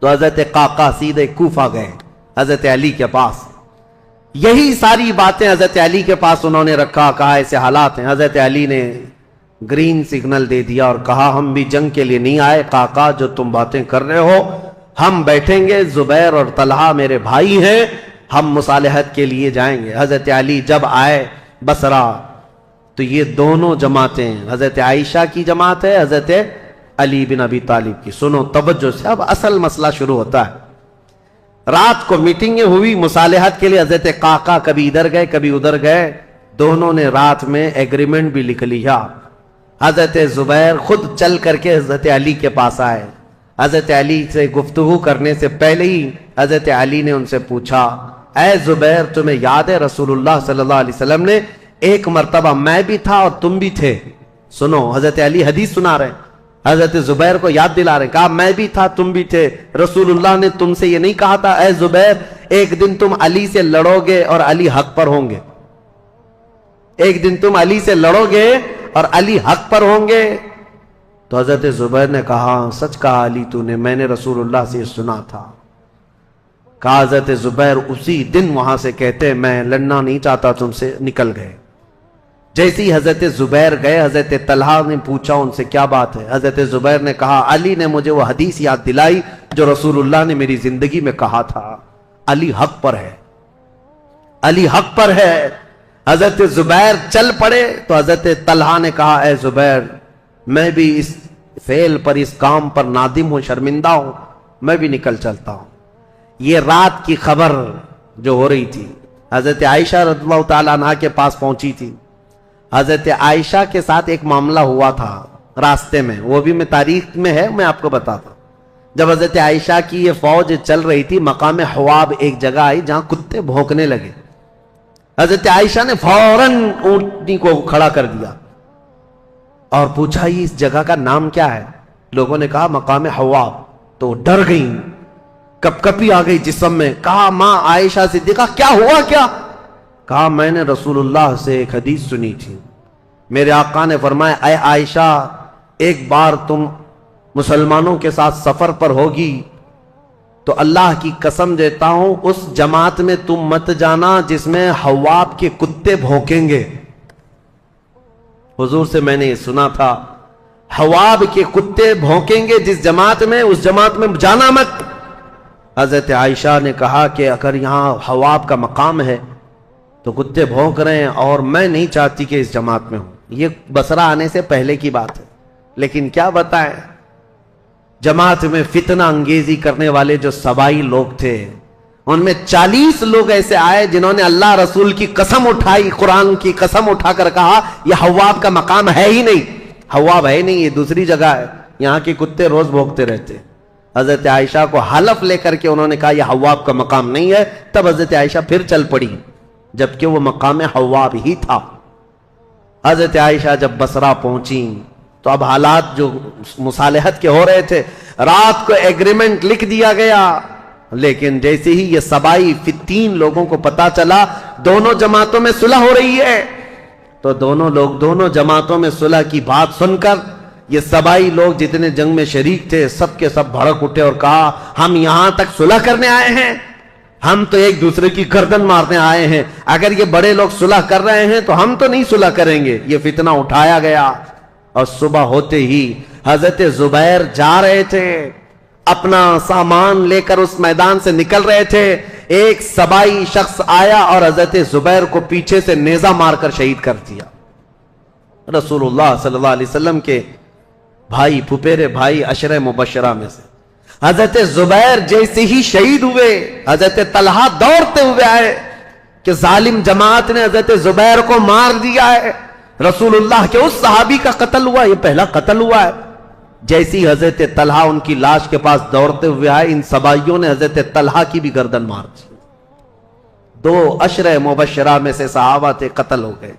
تو حضرت قعقاع سیدھے کوفہ گئے حضرت علی کے پاس. یہی ساری باتیں حضرت علی کے پاس انہوں نے رکھا، کہا ایسے حالات ہیں. حضرت علی نے گرین سگنل دے دیا اور کہا ہم بھی جنگ کے لیے نہیں آئے قعقاع، جو تم باتیں کر رہے ہو ہم بیٹھیں گے، زبیر اور طلحہ میرے بھائی ہیں، ہم مصالحت کے لیے جائیں گے. حضرت علی جب آئے بصرہ تو یہ دونوں جماعتیں، حضرت عائشہ کی جماعت ہے، حضرت علی بن ابی طالب کی. سنو توجہ سے، اب اصل مسئلہ شروع ہوتا ہے. رات کو میٹنگیں ہوئی مصالحت کے لیے. حضرت قعقاع کبھی ادھر گئے کبھی ادھر گئے، دونوں نے رات میں ایگریمنٹ بھی لکھ لیا. حضرت زبیر خود چل کر کے حضرت علی کے پاس آئے. حضرت علی سے گفتگو کرنے سے پہلے ہی حضرت علی نے ان سے پوچھا اے زبیر تمہیں یاد ہے رسول اللہ صلی اللہ علیہ وسلم نے ایک مرتبہ میں بھی تھا اور تم بھی تھے. سنو حضرت علی حدیث سنا رہے ہیں، حضرت زبیر کو یاد دلا رہے ہیں. کہا میں بھی تھا تم بھی تھے، رسول اللہ نے تم سے یہ نہیں کہا تھا اے زبیر ایک دن تم علی سے لڑو گے اور علی حق پر ہوں گے، ایک دن تم علی سے لڑو گے اور علی حق پر ہوں گے. تو حضرت زبیر نے کہا سچ کہا علی تو نے، میں نے رسول اللہ سے سنا تھا. کہا حضرت زبیر اسی دن وہاں سے کہتے میں لڑنا نہیں چاہتا تم سے، نکل گئے. جیسے ہی حضرت زبیر گئے حضرت طلحہ نے پوچھا ان سے کیا بات ہے. حضرت زبیر نے کہا علی نے مجھے وہ حدیث یاد دلائی جو رسول اللہ نے میری زندگی میں کہا تھا، علی حق پر ہے، علی حق پر ہے. حضرت زبیر چل پڑے تو حضرت طلحہ نے کہا اے زبیر میں بھی اس فعل پر اس کام پر نادم ہوں، شرمندہ ہوں، میں بھی نکل چلتا ہوں. یہ رات کی خبر جو ہو رہی تھی حضرت عائشہ رضی اللہ تعالیٰ عنہ کے پاس پہنچی تھی. حضرت عائشہ کے ساتھ ایک معاملہ ہوا تھا راستے میں، وہ بھی میں تاریخ میں ہے میں آپ کو بتاتا ہوں. جب حضرت عائشہ کی یہ فوج چل رہی تھی مقام حواب ایک جگہ آئی جہاں کتے بھونکنے لگے. حضرت عائشہ نے فوراً اونٹنی کو کھڑا کر دیا اور پوچھا یہ اس جگہ کا نام کیا ہے. لوگوں نے کہا مقام حواب. تو ڈر گئیں، کپ کپی آ گئی جسم میں. کہا ماں عائشہ صدیقہ کیا ہوا کیا؟ کہا میں نے رسول اللہ سے ایک حدیث سنی تھی، میرے آقا نے فرمایا اے عائشہ ایک بار تم مسلمانوں کے ساتھ سفر پر ہوگی تو اللہ کی قسم دیتا ہوں اس جماعت میں تم مت جانا جس میں حواب کے کتے بھونکیں گے. حضور سے میں نے یہ سنا تھا حواب کے کتے بھونکیں گے جس جماعت میں، اس جماعت میں جانا مت. حضرت عائشہ نے کہا کہ اگر یہاں حواب کا مقام ہے تو کتے بھونک رہے ہیں اور میں نہیں چاہتی کہ اس جماعت میں ہوں. یہ بصرہ آنے سے پہلے کی بات ہے. لیکن کیا بتائیں جماعت میں فتنہ انگیزی کرنے والے جو سبائی لوگ تھے ان میں 40 لوگ ایسے آئے جنہوں نے اللہ رسول کی قسم اٹھائی، قرآن کی قسم اٹھا کر کہا یہ حواب کا مقام ہے ہی نہیں، حواب ہے نہیں، یہ دوسری جگہ ہے، یہاں کے کتے روز بھونکتے رہتے. حضرت عائشہ کو حلف لے کر کے انہوں نے کہا یہ حواب کا مقام نہیں ہے. تب حضرت عائشہ پھر چل پڑی جبکہ وہ مقام حواب ہی تھا. حضرت عائشہ جب بصرہ پہنچی تو اب حالات جو مصالحت کے ہو رہے تھے، رات کو ایگریمنٹ لکھ دیا گیا. لیکن جیسے ہی یہ سبائی 3 لوگوں کو پتا چلا دونوں جماعتوں میں صلح ہو رہی ہے تو دونوں لوگ دونوں جماعتوں میں صلح کی بات سن کر یہ سبائی لوگ جتنے جنگ میں شریک تھے سب کے سب بھڑک اٹھے اور کہا ہم یہاں تک صلح کرنے آئے ہیں، ہم تو ایک دوسرے کی گردن مارنے آئے ہیں، اگر یہ بڑے لوگ صلح کر رہے ہیں تو ہم تو نہیں صلح کریں گے. یہ فتنہ اٹھایا گیا اور صبح ہوتے ہی حضرت زبیر جا رہے تھے اپنا سامان لے کر اس میدان سے نکل رہے تھے، ایک سبائی شخص آیا اور حضرت زبیر کو پیچھے سے نیزہ مار کر شہید کر دیا۔ رسول اللہ صلی اللہ علیہ وسلم کے بھائی، پھپھیرے بھائی، عشرہ مبشرہ میں سے حضرت زبیر جیسے ہی شہید ہوئے، حضرت طلحہ دوڑتے ہوئے آئے کہ ظالم جماعت نے حضرت زبیر کو مار دیا ہے، رسول اللہ کے اس صحابی کا قتل ہوا، یہ پہلا قتل ہوا ہے۔ جیسی حضرت طلحہ ان کی لاش کے پاس دوڑتے ہوئے آئے، ان سبائیوں نے حضرت طلحہ کی بھی گردن مار دی۔ 2 عشرہ مبشرہ میں سے صحابہ تھے، قتل ہو گئے۔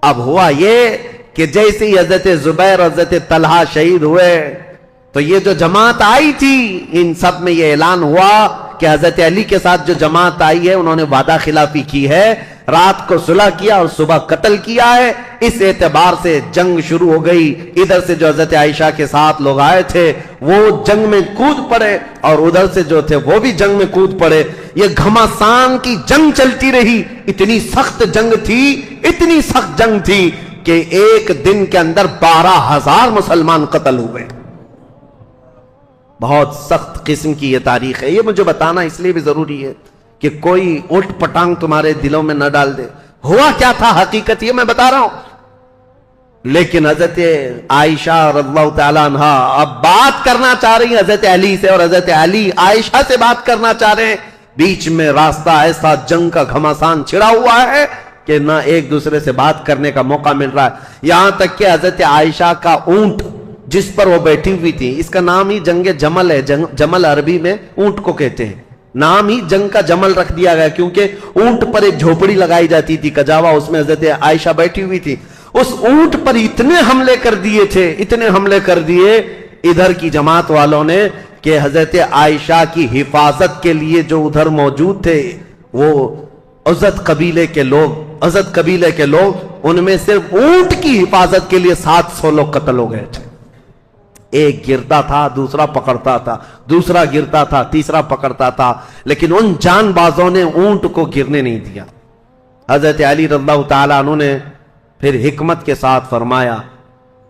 اب ہوا یہ کہ جیسے ہی حضرت زبیر اور حضرت طلحہ شہید ہوئے تو یہ جو جماعت آئی تھی، ان سب میں یہ اعلان ہوا کہ حضرت علی کے ساتھ جو جماعت آئی ہے انہوں نے وعدہ خلافی کی ہے، رات کو صلح کیا اور صبح قتل کیا ہے، اس اعتبار سے جنگ شروع ہو گئی۔ ادھر سے جو حضرت عائشہ کے ساتھ لوگ آئے تھے وہ جنگ میں کود پڑے اور ادھر سے جو تھے وہ بھی جنگ میں کود پڑے۔ یہ گھمسان کی جنگ چلتی رہی، اتنی سخت جنگ تھی، اتنی سخت جنگ تھی کہ ایک دن کے اندر 12,000 مسلمان قتل ہوئے۔ بہت سخت قسم کی یہ تاریخ ہے۔ یہ مجھے بتانا اس لیے بھی ضروری ہے کہ کوئی اٹھ پٹانگ تمہارے دلوں میں نہ ڈال دے۔ ہوا کیا تھا حقیقت یہ میں بتا رہا ہوں، لیکن حضرت عائشہ رضی اللہ تعالیٰ عنہ اب بات کرنا چاہ رہی ہیں حضرت علی سے، اور حضرت علی عائشہ سے بات کرنا چاہ رہے ہیں۔ بیچ میں راستہ ایسا جنگ کا گھمسان چھڑا ہوا ہے کہ نہ ایک دوسرے سے بات کرنے کا موقع مل رہا ہے۔ یہاں تک کہ حضرت عائشہ کا اونٹ جس پر وہ بیٹھی ہوئی تھی، اس کا نام ہی جنگ جمل ہے، جمل عربی میں اونٹ کو کہتے ہیں، نام ہی جنگ کا جمل رکھ دیا گیا کیونکہ اونٹ پر ایک جھوپڑی لگائی جاتی تھی کجاوا، اس میں حضرت عائشہ بیٹھی ہوئی تھی۔ اس اونٹ پر اتنے حملے کر دیے تھے، اتنے حملے کر دیے ادھر کی جماعت والوں نے کہ حضرت عائشہ کی حفاظت کے لیے جو ادھر موجود تھے وہ عزت قبیلے کے لوگ ان میں صرف اونٹ کی حفاظت کے لیے 700 لوگ قتل ہو گئے تھے۔ ایک گرتا تھا، دوسرا پکڑتا تھا، دوسرا گرتا تھا، تیسرا پکڑتا تھا، لیکن ان جان بازوں نے اونٹ کو گرنے نہیں دیا۔ حضرت علی رضی اللہ تعالیٰ عنہ نے پھر حکمت کے ساتھ فرمایا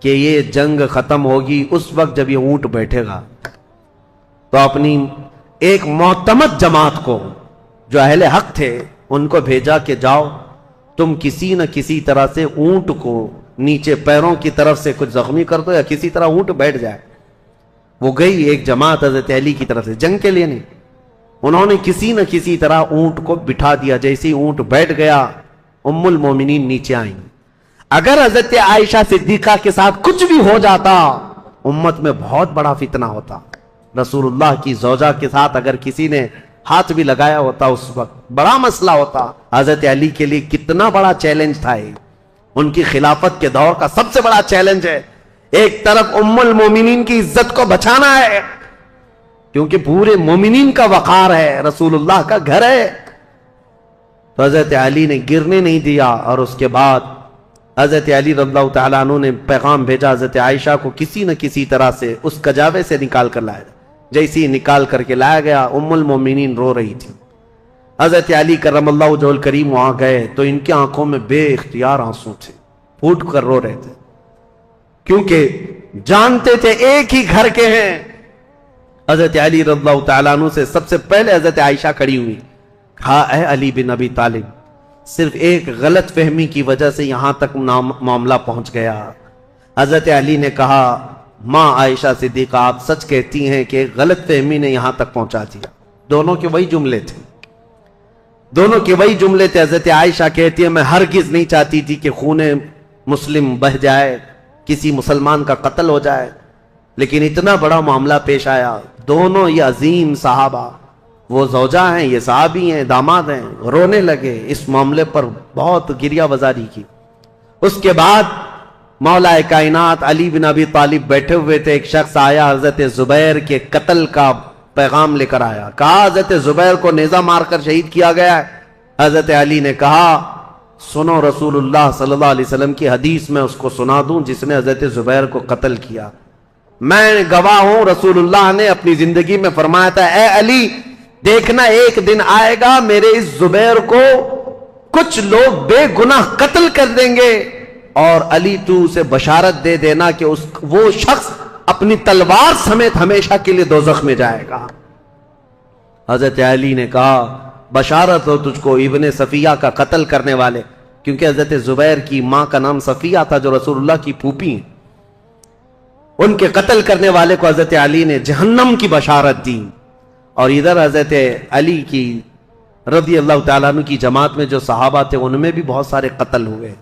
کہ یہ جنگ ختم ہوگی اس وقت جب یہ اونٹ بیٹھے گا، تو اپنی ایک معتمد جماعت کو جو اہل حق تھے ان کو بھیجا کہ جاؤ تم کسی نہ کسی طرح سے اونٹ کو نیچے پیروں کی طرف سے کچھ زخمی کر دو یا کسی طرح اونٹ بیٹھ جائے۔ وہ گئی ایک جماعت حضرت علی کی طرف سے، جنگ کے لیے نہیں، انہوں نے کسی نہ کسی طرح اونٹ کو بٹھا دیا۔ جیسے ہی اونٹ بیٹھ گیا ام المومنین نیچے آئیں۔ اگر حضرت عائشہ صدیقہ کے ساتھ کچھ بھی ہو جاتا امت میں بہت بڑا فتنہ ہوتا۔ رسول اللہ کی زوجہ کے ساتھ اگر کسی نے ہاتھ بھی لگایا ہوتا اس وقت بڑا مسئلہ ہوتا۔ حضرت علی کے لیے کتنا بڑا چیلنج تھا یہ، ان کی خلافت کے دور کا سب سے بڑا چیلنج ہے۔ ایک طرف ام المومنین کی عزت کو بچانا ہے کیونکہ پورے مومنین کا وقار ہے، رسول اللہ کا گھر ہے، تو حضرت علی نے گرنے نہیں دیا۔ اور اس کے بعد حضرت علی رضی اللہ تعالیٰ عنہ نے پیغام بھیجا حضرت عائشہ کو کسی نہ کسی طرح سے اس کجاوے سے نکال کر لایا۔ جیسے ہی نکال کر کے لایا گیا ام المومنین رو رہی تھی۔ حضرت علی کرم اللہ وجہہ الکریم وہاں گئے تو ان کی آنکھوں میں بے اختیار آنسو تھے، پھوٹ کر رو رہے تھے کیونکہ جانتے تھے ایک ہی گھر کے ہیں۔ حضرت علی رضی اللہ تعالیٰ عنہ سے سب سے پہلے حضرت عائشہ کھڑی ہوئی، کہا اے علی بن ابی طالب، صرف ایک غلط فہمی کی وجہ سے یہاں تک معاملہ پہنچ گیا۔ حضرت علی نے کہا ماں عائشہ صدیقہ آپ سچ کہتی ہیں کہ غلط فہمی نے یہاں تک پہنچا دیا۔ دونوں کے وہی جملے تھے، حضرت عائشہ کہتی ہے میں ہرگز نہیں چاہتی تھی کہ خون مسلم بہ جائے، کسی مسلمان کا قتل ہو جائے، لیکن اتنا بڑا معاملہ پیش آیا۔ دونوں یہ عظیم صحابہ، وہ زوجہ ہیں، یہ صحابی ہیں، داماد ہیں، رونے لگے، اس معاملے پر بہت گریہ وزاری کی۔ اس کے بعد مولا کائنات علی بن ابی طالب بیٹھے ہوئے تھے، ایک شخص آیا حضرت زبیر کے قتل کا پیغام لے کر آیا، کہا حضرت زبیر کو نیزہ مار کر شہید کیا گیا ہے۔ حضرت علی نے کہا سنو رسول اللہ صلی اللہ علیہ وسلم کی حدیث میں اس کو سنا دوں جس نے حضرت زبیر کو قتل کیا۔ میں گواہ ہوں، رسول اللہ نے اپنی زندگی میں فرمایا تھا اے علی دیکھنا ایک دن آئے گا میرے اس زبیر کو کچھ لوگ بے گناہ قتل کر دیں گے، اور علی تو اسے بشارت دے دینا کہ وہ شخص اپنی تلوار سمیت ہمیشہ کے لیے دوزخ میں جائے گا۔ حضرت علی نے کہا بشارت ہو تجھ کو ابن صفیہ کا قتل کرنے والے، کیونکہ حضرت زبیر کی ماں کا نام صفیہ تھا جو رسول اللہ کی پھوپھی ہیں، ان کے قتل کرنے والے کو حضرت علی نے جہنم کی بشارت دی۔ اور ادھر حضرت علی کی رضی اللہ تعالیٰ عنہ کی جماعت میں جو صحابہ تھے ان میں بھی بہت سارے قتل ہوئے۔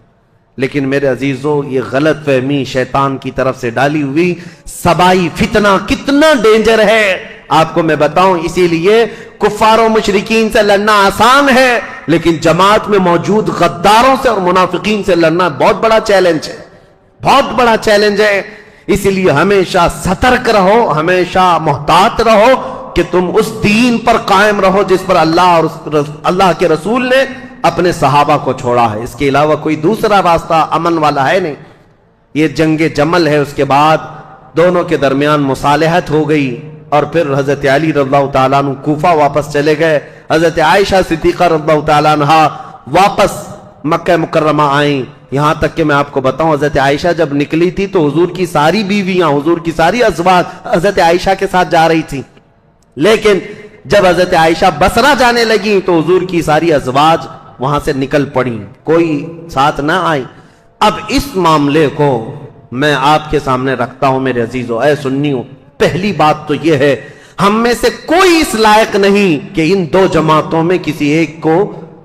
لیکن میرے عزیزو یہ غلط فہمی شیطان کی طرف سے ڈالی ہوئی سبائی فتنہ کتنا ڈینجر ہے آپ کو میں بتاؤں۔ اسی لیے کفار و مشرکین سے لڑنا آسان ہے، لیکن جماعت میں موجود غداروں سے اور منافقین سے لڑنا بہت بڑا چیلنج ہے، بہت بڑا چیلنج ہے۔ اسی لیے ہمیشہ سترک رہو، ہمیشہ محتاط رہو کہ تم اس دین پر قائم رہو جس پر اللہ اور اللہ کے رسول نے اپنے صحابہ کو چھوڑا ہے۔ اس کے علاوہ کوئی دوسرا راستہ امن والا ہے نہیں۔ یہ جنگ جمل ہے، اس کے بعد دونوں کے درمیان مصالحت ہو گئی اور پھر حضرت علی رضی اللہ تعالیٰ عنہ کوفہ واپس چلے گئے، حضرت عائشہ صدیقہ رضی اللہ تعالیٰ عنہ واپس مکہ مکرمہ آئیں۔ یہاں تک کہ میں آپ کو بتاؤں حضرت عائشہ جب نکلی تھی تو حضور کی ساری بیویاں، حضور کی ساری ازواج حضرت عائشہ کے ساتھ جا رہی تھی، لیکن جب حضرت عائشہ بصرہ جانے لگی تو حضور کی ساری ازواج وہاں سے نکل پڑی، کوئی ساتھ نہ آئی۔ اب اس معاملے کو میں آپ کے سامنے رکھتا ہوں میرے عزیزو، اے سنیوں۔ پہلی بات تو یہ ہے ہم میں سے کوئی اس لائق نہیں کہ ان دو جماعتوں میں کسی ایک کو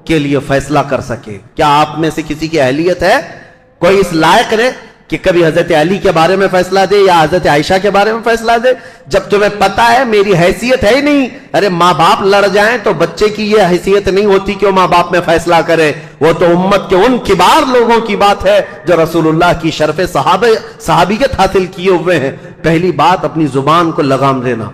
کے لیے فیصلہ کر سکے۔ کیا آپ میں سے کسی کی اہلیت ہے؟ کوئی اس لائق ہے کہ کبھی حضرت علی کے بارے میں فیصلہ دے یا حضرت عائشہ کے بارے میں فیصلہ دے؟ جب تمہیں پتا ہے میری حیثیت ہے ہی نہیں۔ ارے ماں باپ لڑ جائیں تو بچے کی یہ حیثیت نہیں ہوتی کہ وہ ماں باپ میں فیصلہ کرے، وہ تو امت کے ان کبار لوگوں کی بات ہے جو رسول اللہ کی شرف صحابیت حاصل کیے ہوئے ہیں۔ پہلی بات اپنی زبان کو لگام دینا،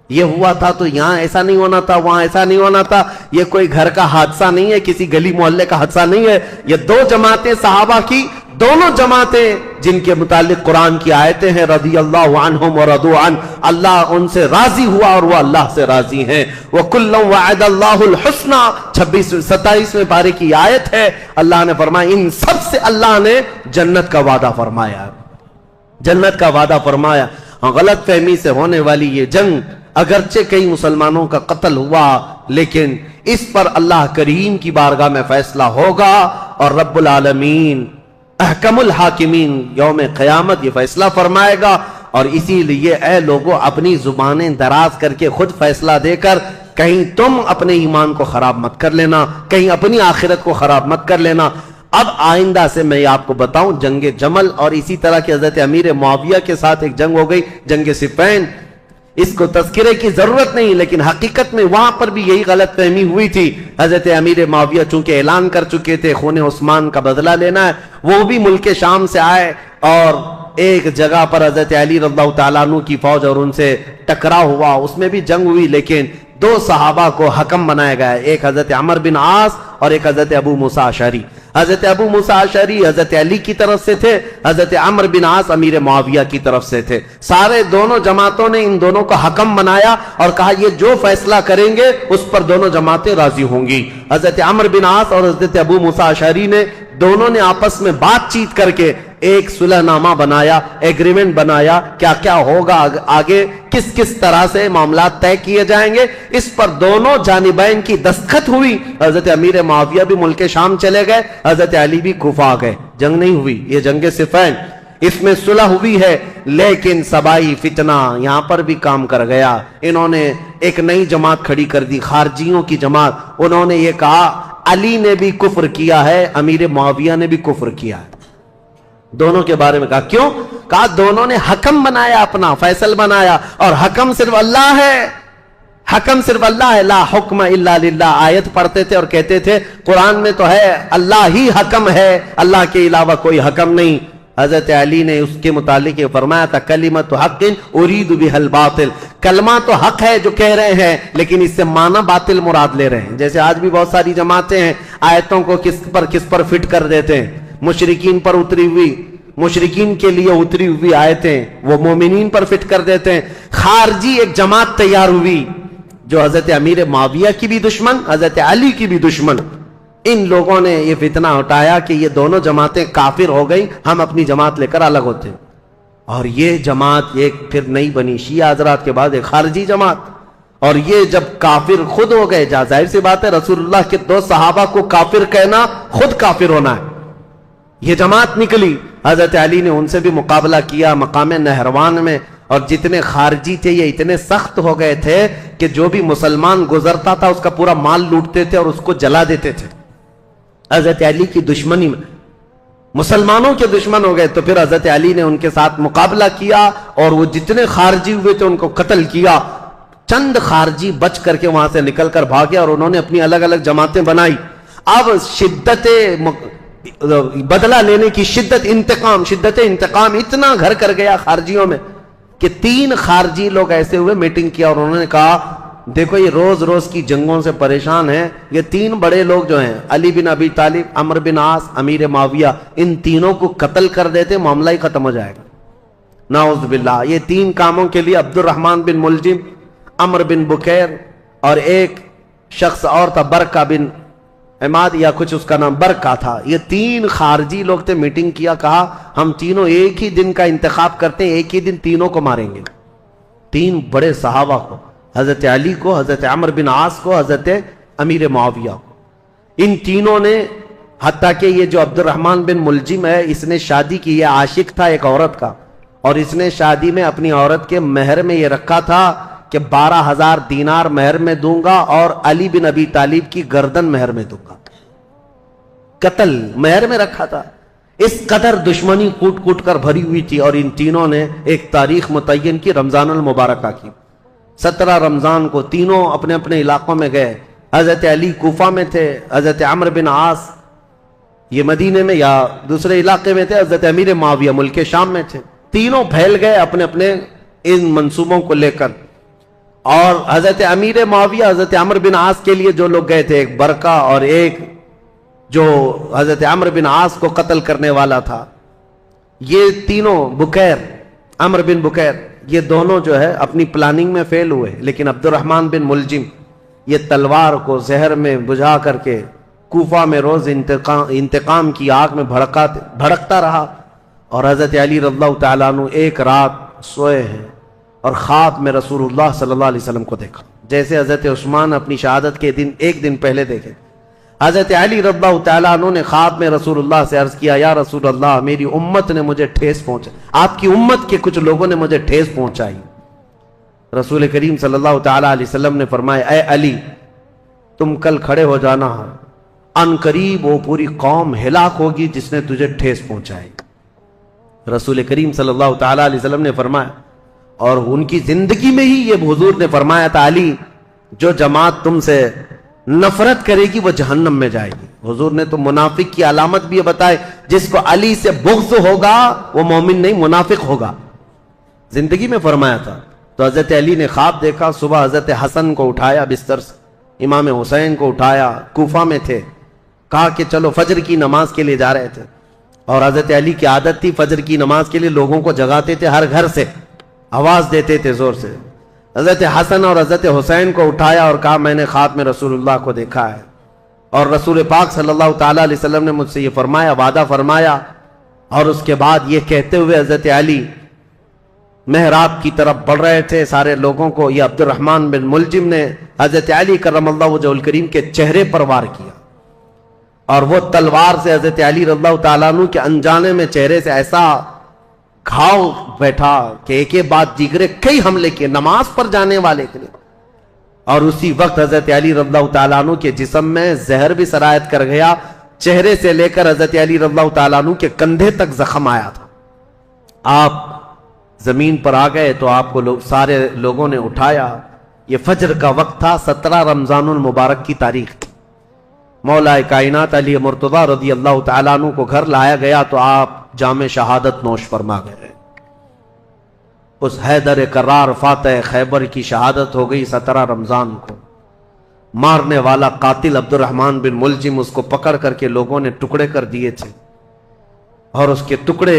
یہ ہوا تھا تو یہاں ایسا نہیں ہونا تھا، وہاں ایسا نہیں ہونا تھا، یہ کوئی گھر کا حادثہ نہیں ہے، کسی گلی محلے کا حادثہ نہیں ہے۔ یہ دو جماعتیں صحابہ کی، دونوں جماعتیں جن کے متعلق قرآن کی آیتیں ہیں رضی اللہ عنہم ورضوا عنہ، اللہ ان سے راضی ہوا اور وہ اللہ سے راضی ہیں۔ وَكُلًّا وَعَدَ اللَّهُ الْحُسْنَى 27ویں پارے کی آیت ہے، اللہ نے فرمایا ان سب سے اللہ نے جنت کا وعدہ فرمایا، جنت کا وعدہ فرمایا۔ غلط فہمی سے ہونے والی یہ جنگ اگرچہ کئی مسلمانوں کا قتل ہوا، لیکن اس پر اللہ کریم کی بارگاہ میں فیصلہ ہوگا اور رب العالمین احکم الحاکمین یوم قیامت یہ فیصلہ فرمائے گا۔ اور اسی لیے اے لوگوں اپنی زبانیں دراز کر کے خود فیصلہ دے کر کہیں تم اپنے ایمان کو خراب مت کر لینا، کہیں اپنی آخرت کو خراب مت کر لینا۔ اب آئندہ سے میں آپ کو بتاؤں جنگ جمل اور اسی طرح کے حضرت امیر معاویہ کے ساتھ ایک جنگ ہو گئی، جنگ صفین۔ اس کو تذکرے کی ضرورت نہیں، لیکن حقیقت میں وہاں پر بھی یہی غلط فہمی ہوئی تھی۔ حضرت امیر معاویہ چونکہ اعلان کر چکے تھے خون عثمان کا بدلہ لینا ہے، وہ بھی ملک شام سے آئے اور ایک جگہ پر حضرت علی رضی اللہ تعالیٰ عنہ کی فوج اور ان سے ٹکراؤ ہوا، اس میں بھی جنگ ہوئی، لیکن دو صحابہ کو حکم بنایا گیا، ایک حضرت عمر بن عاص اور ایک حضرت ابو موسیٰ اشعری۔ حضرت ابو موسیٰ اشعری حضرت علی کی طرف سے تھے، حضرت عمر بن عاص امیر معاویہ کی طرف سے تھے۔ سارے دونوں جماعتوں نے ان دونوں کو حکم بنایا اور کہا یہ جو فیصلہ کریں گے اس پر دونوں جماعتیں راضی ہوں گی۔ حضرت عمر بن عاص اور حضرت ابو موسیٰ اشعری نے دونوں نے آپس میں بات چیت کر کے ایک صلح نامہ بنایا، ایگریمنٹ بنایا، کیا کیا ہوگا آگے، کس کس طرح سے معاملات طے کیے جائیں گے، اس پر دونوں جانبین کی دستخط ہوئی۔ حضرت امیر معاویہ بھی ملک شام چلے گئے، حضرت علی بھی کوفہ آ گئے، جنگ نہیں ہوئی، یہ جنگ صفین، اس میں صلح ہوئی ہے۔ لیکن سبائی فتنہ یہاں پر بھی کام کر گیا، انہوں نے ایک نئی جماعت کھڑی کر دی، خارجیوں کی جماعت۔ انہوں نے یہ کہا علی نے بھی کفر کیا ہے، امیر معاویہ نے بھی کفر کیا ہے، دونوں کے بارے میں کہا۔ کیوں؟ کہا دونوں نے حکم بنایا، اپنا فیصل بنایا، اور حکم صرف اللہ ہے، حکم صرف اللہ ہے، لا حکم الا للہ آیت پڑھتے تھے اور کہتے تھے قرآن میں تو ہے اللہ ہی حکم ہے، اللہ کے علاوہ کوئی حکم نہیں۔ حضرت علی نے اس کے متعلق یہ فرمایا تھا کلمۃ حق ارید بها الباطل، کلمہ تو حق ہے جو کہہ رہے ہیں لیکن اس سے معنی باطل مراد لے رہے ہیں۔ جیسے آج بھی بہت ساری جماعتیں ہیں آیتوں کو کس پر فٹ کر دیتے ہیں، مشرکین پر اتری ہوئی، مشرکین کے لیے اتری ہوئی آیتیں وہ مومنین پر فٹ کر دیتے ہیں۔ خارجی ایک جماعت تیار ہوئی جو حضرت امیر معاویہ کی بھی دشمن، حضرت علی کی بھی دشمن۔ ان لوگوں نے یہ فتنہ اٹھایا کہ یہ دونوں جماعتیں کافر ہو گئی، ہم اپنی جماعت لے کر الگ ہوتے ہیں۔ اور یہ جماعت ایک پھر نئی بنی، شیعہ حضرات کے بعد ایک خارجی جماعت، اور یہ جب کافر خود ہو گئے، ظاہر سی بات ہے رسول اللہ کے 2 صحابہ کو کافر کہنا خود کافر ہونا ہے، یہ جماعت نکلی، حضرت علی نے ان سے بھی مقابلہ کیا مقام نہروان میں، اور جتنے خارجی تھے یہ اتنے سخت ہو گئے تھے کہ جو بھی مسلمان گزرتا تھا اس کا پورا مال لوٹتے تھے اور اس کو جلا دیتے تھے۔ حضرت علی کی دشمنی میں مسلمانوں کے دشمن ہو گئے، تو پھر حضرت علی نے ان کے ساتھ مقابلہ کیا اور وہ جتنے خارجی ہوئے تھے ان کو قتل کیا۔ چند خارجی بچ کر کے وہاں سے نکل کر بھاگے اور انہوں نے اپنی الگ الگ جماعتیں بنائی۔ اب شدت بدلہ لینے کی شدت انتقام اتنا گھر کر گیا خارجیوں میں کہ 3 خارجی لوگ ایسے ہوئے، میٹنگ کیا اور انہوں نے کہا دیکھو یہ روز روز کی جنگوں سے پریشان ہیں، یہ 3 بڑے لوگ جو ہیں علی بن ابی طالب، عمرو بن عاص، امیر معاویہ، ان تینوں کو قتل کر دیتے معاملہ ہی ختم ہو جائے گا۔ نعوذ باللہ، یہ 3 کاموں کے لیے عبد الرحمن بن ملجم، عمرو بن بکیر اور ایک شخص اور تھا برکہ بن عماد یا کچھ اس کا نام برکہ تھا، یہ 3 خارجی لوگ تھے، میٹنگ کیا، کہا ہم تینوں ایک ہی دن کا انتخاب کرتے ہیں، ایک ہی دن تینوں کو ماریں گے، 3 بڑے صحابہ کو، حضرت علی کو، حضرت عمرو بن عاص کو، حضرت امیر معاویہ کو۔ ان تینوں نے، حتیٰ کہ یہ جو عبد الرحمن بن ملجم ہے اس نے شادی کی، یہ عاشق تھا ایک عورت کا، اور اس نے شادی میں اپنی عورت کے مہر میں یہ رکھا تھا کہ 12,000 دینار مہر میں دوں گا اور علی بن ابی طالب کی گردن مہر میں دوں گا، قتل مہر میں رکھا تھا۔ اس قدر دشمنی کوٹ کوٹ کر بھری ہوئی تھی، اور ان تینوں نے ایک تاریخ متعین کی، رمضان المبارکہ کی، 17 رمضان کو تینوں اپنے اپنے علاقوں میں گئے۔ حضرت علی کوفہ میں تھے، حضرت عمرو بن عاص یہ مدینے میں یا دوسرے علاقے میں تھے، حضرت امیر معاویہ ملک شام میں تھے، تینوں پھیل گئے اپنے اپنے ان منصوبوں کو لے کر۔ اور حضرت امیر معاویہ، حضرت عمرو بن عاص کے لیے جو لوگ گئے تھے، ایک برکہ اور ایک جو حضرت عمرو بن عاص کو قتل کرنے والا تھا، یہ تینوں بکیر، عمرو بن بکیر، یہ دونوں جو ہے اپنی پلاننگ میں فیل ہوئے، لیکن عبد الرحمن بن ملجم یہ تلوار کو زہر میں بجھا کر کے کوفہ میں روز انتقام کی آگ میں بھڑکتا رہا، اور حضرت علی رضی اللہ تعالیٰ عنہ ایک رات سوئے ہیں اور خواب میں رسول اللہ صلی اللہ علیہ وسلم کو دیکھا، جیسے حضرت عثمان اپنی شہادت کے دن ایک دن پہلے دیکھے۔ حضرت علی رضی اللہ تعالیٰ عنہ نے خواب میں رسول اللہ سے عرض کیا، یا رسول اللہ میری امت نے مجھے ٹھیس پہنچائی، آپ کی امت کے کچھ لوگوں نے مجھے ٹھیس پہنچائی۔ رسول کریم صلی اللہ تعالیٰ علیہ وسلم نے فرمایا، اے علی تم کل کھڑے ہو جانا، ان قریب وہ پوری قوم ہلاک ہوگی جس نے تجھے ٹھیس پہنچائی۔ رسول کریم صلی اللہ تعالیٰ علیہ وسلم نے فرمایا، اور ان کی زندگی میں ہی یہ حضور نے فرمایا تھا، علی جو جماعت تم سے نفرت کرے گی وہ جہنم میں جائے گی۔ حضور نے تو منافق کی علامت بھی بتائے، جس کو علی سے بغض ہوگا وہ مومن نہیں منافق ہوگا، زندگی میں فرمایا تھا۔ تو حضرت علی نے خواب دیکھا، صبح حضرت حسن کو اٹھایا بستر سے، امام حسین کو اٹھایا، کوفہ میں تھے، کہا کہ چلو فجر کی نماز کے لیے جا رہے تھے، اور حضرت علی کی عادت تھی فجر کی نماز کے لیے لوگوں کو جگاتے تھے، ہر گھر سے آواز دیتے تھے زور سے۔ حضرت حسن اور حضرت حسین کو اٹھایا اور کہا میں نے خواب میں رسول اللہ کو دیکھا ہے، اور رسول پاک صلی اللہ تعالیٰ علیہ وسلم نے مجھ سے یہ فرمایا، وعدہ فرمایا۔ اور اس کے بعد یہ کہتے ہوئے حضرت علی محراب کی طرف بڑھ رہے تھے، سارے لوگوں کو، یہ عبد الرحمن بن ملجم نے حضرت علی کرم اللہ وجہہ الکریم کے چہرے پر وار کیا، اور وہ تلوار سے حضرت علی رضی اللہ تعالیٰ عنہ کے انجانے میں چہرے سے ایسا گھاؤ بیٹھا کہ ایک ایک بات دیگرے کئی حملے کیے نماز پر جانے والے کے لیے، اور اسی وقت حضرت علی رضی اللہ تعالیٰ عنہ کے جسم میں زہر بھی سرایت کر گیا، چہرے سے لے کر حضرت علی رضی اللہ تعالیٰ عنہ کے کندھے تک زخم آیا تھا۔ آپ زمین پر آ گئے تو آپ کو سارے لوگوں نے اٹھایا، یہ فجر کا وقت تھا، 17 رمضان المبارک کی تاریخ تھی، مولا کائنات علی مرتضیٰ رضی اللہ تعالیٰ عنہ کو گھر لایا گیا تو آپ جام شہادت نوش فرما گئے۔ اس حیدر کرار فاتح خیبر کی شہادت ہو گئی 17 رمضان کو۔ مارنے والا قاتل عبد الرحمن بن ملجم، اس کو پکڑ کر کے لوگوں نے ٹکڑے کر دیے تھے، اور اس کے ٹکڑے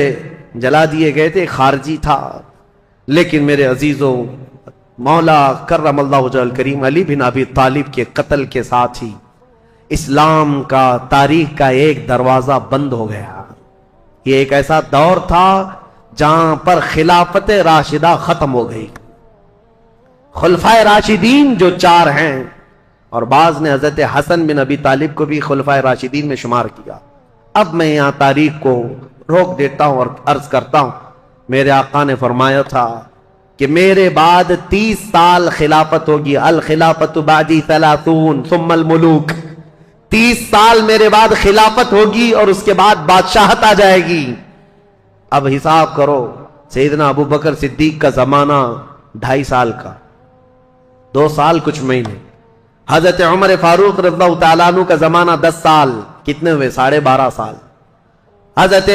جلا دیے گئے تھے، خارجی تھا، لیکن میرے عزیزوں مولا کرم اللہ وجہ الکریم علی بن ابی طالب کے قتل کے ساتھ ہی اسلام کا تاریخ کا ایک دروازہ بند ہو گیا۔ یہ ایک ایسا دور تھا جہاں پر خلافت راشدہ ختم ہو گئی. خلفائے راشدین جو 4 ہیں، اور بعض نے حضرت حسن بن ابی طالب کو بھی خلفائے راشدین میں شمار کیا. اب میں یہاں تاریخ کو روک دیتا ہوں اور عرض کرتا ہوں، میرے آقا نے فرمایا تھا کہ میرے بعد 30 سال خلافت ہوگی. الخلافت بعدی 30 ثم الملوک. 30 سال میرے بعد خلافت ہوگی اور اس کے بعد بادشاہت آ جائے گی. اب حساب کرو، سیدنا ابو بکر صدیق کا زمانہ 2.5 سال کا، 2 سال کچھ مہینے. حضرت عمر فاروق رضی اللہ تعالیٰ عنہ کا زمانہ 10 سال، کتنے ہوئے؟ 12.5 سال. حضرت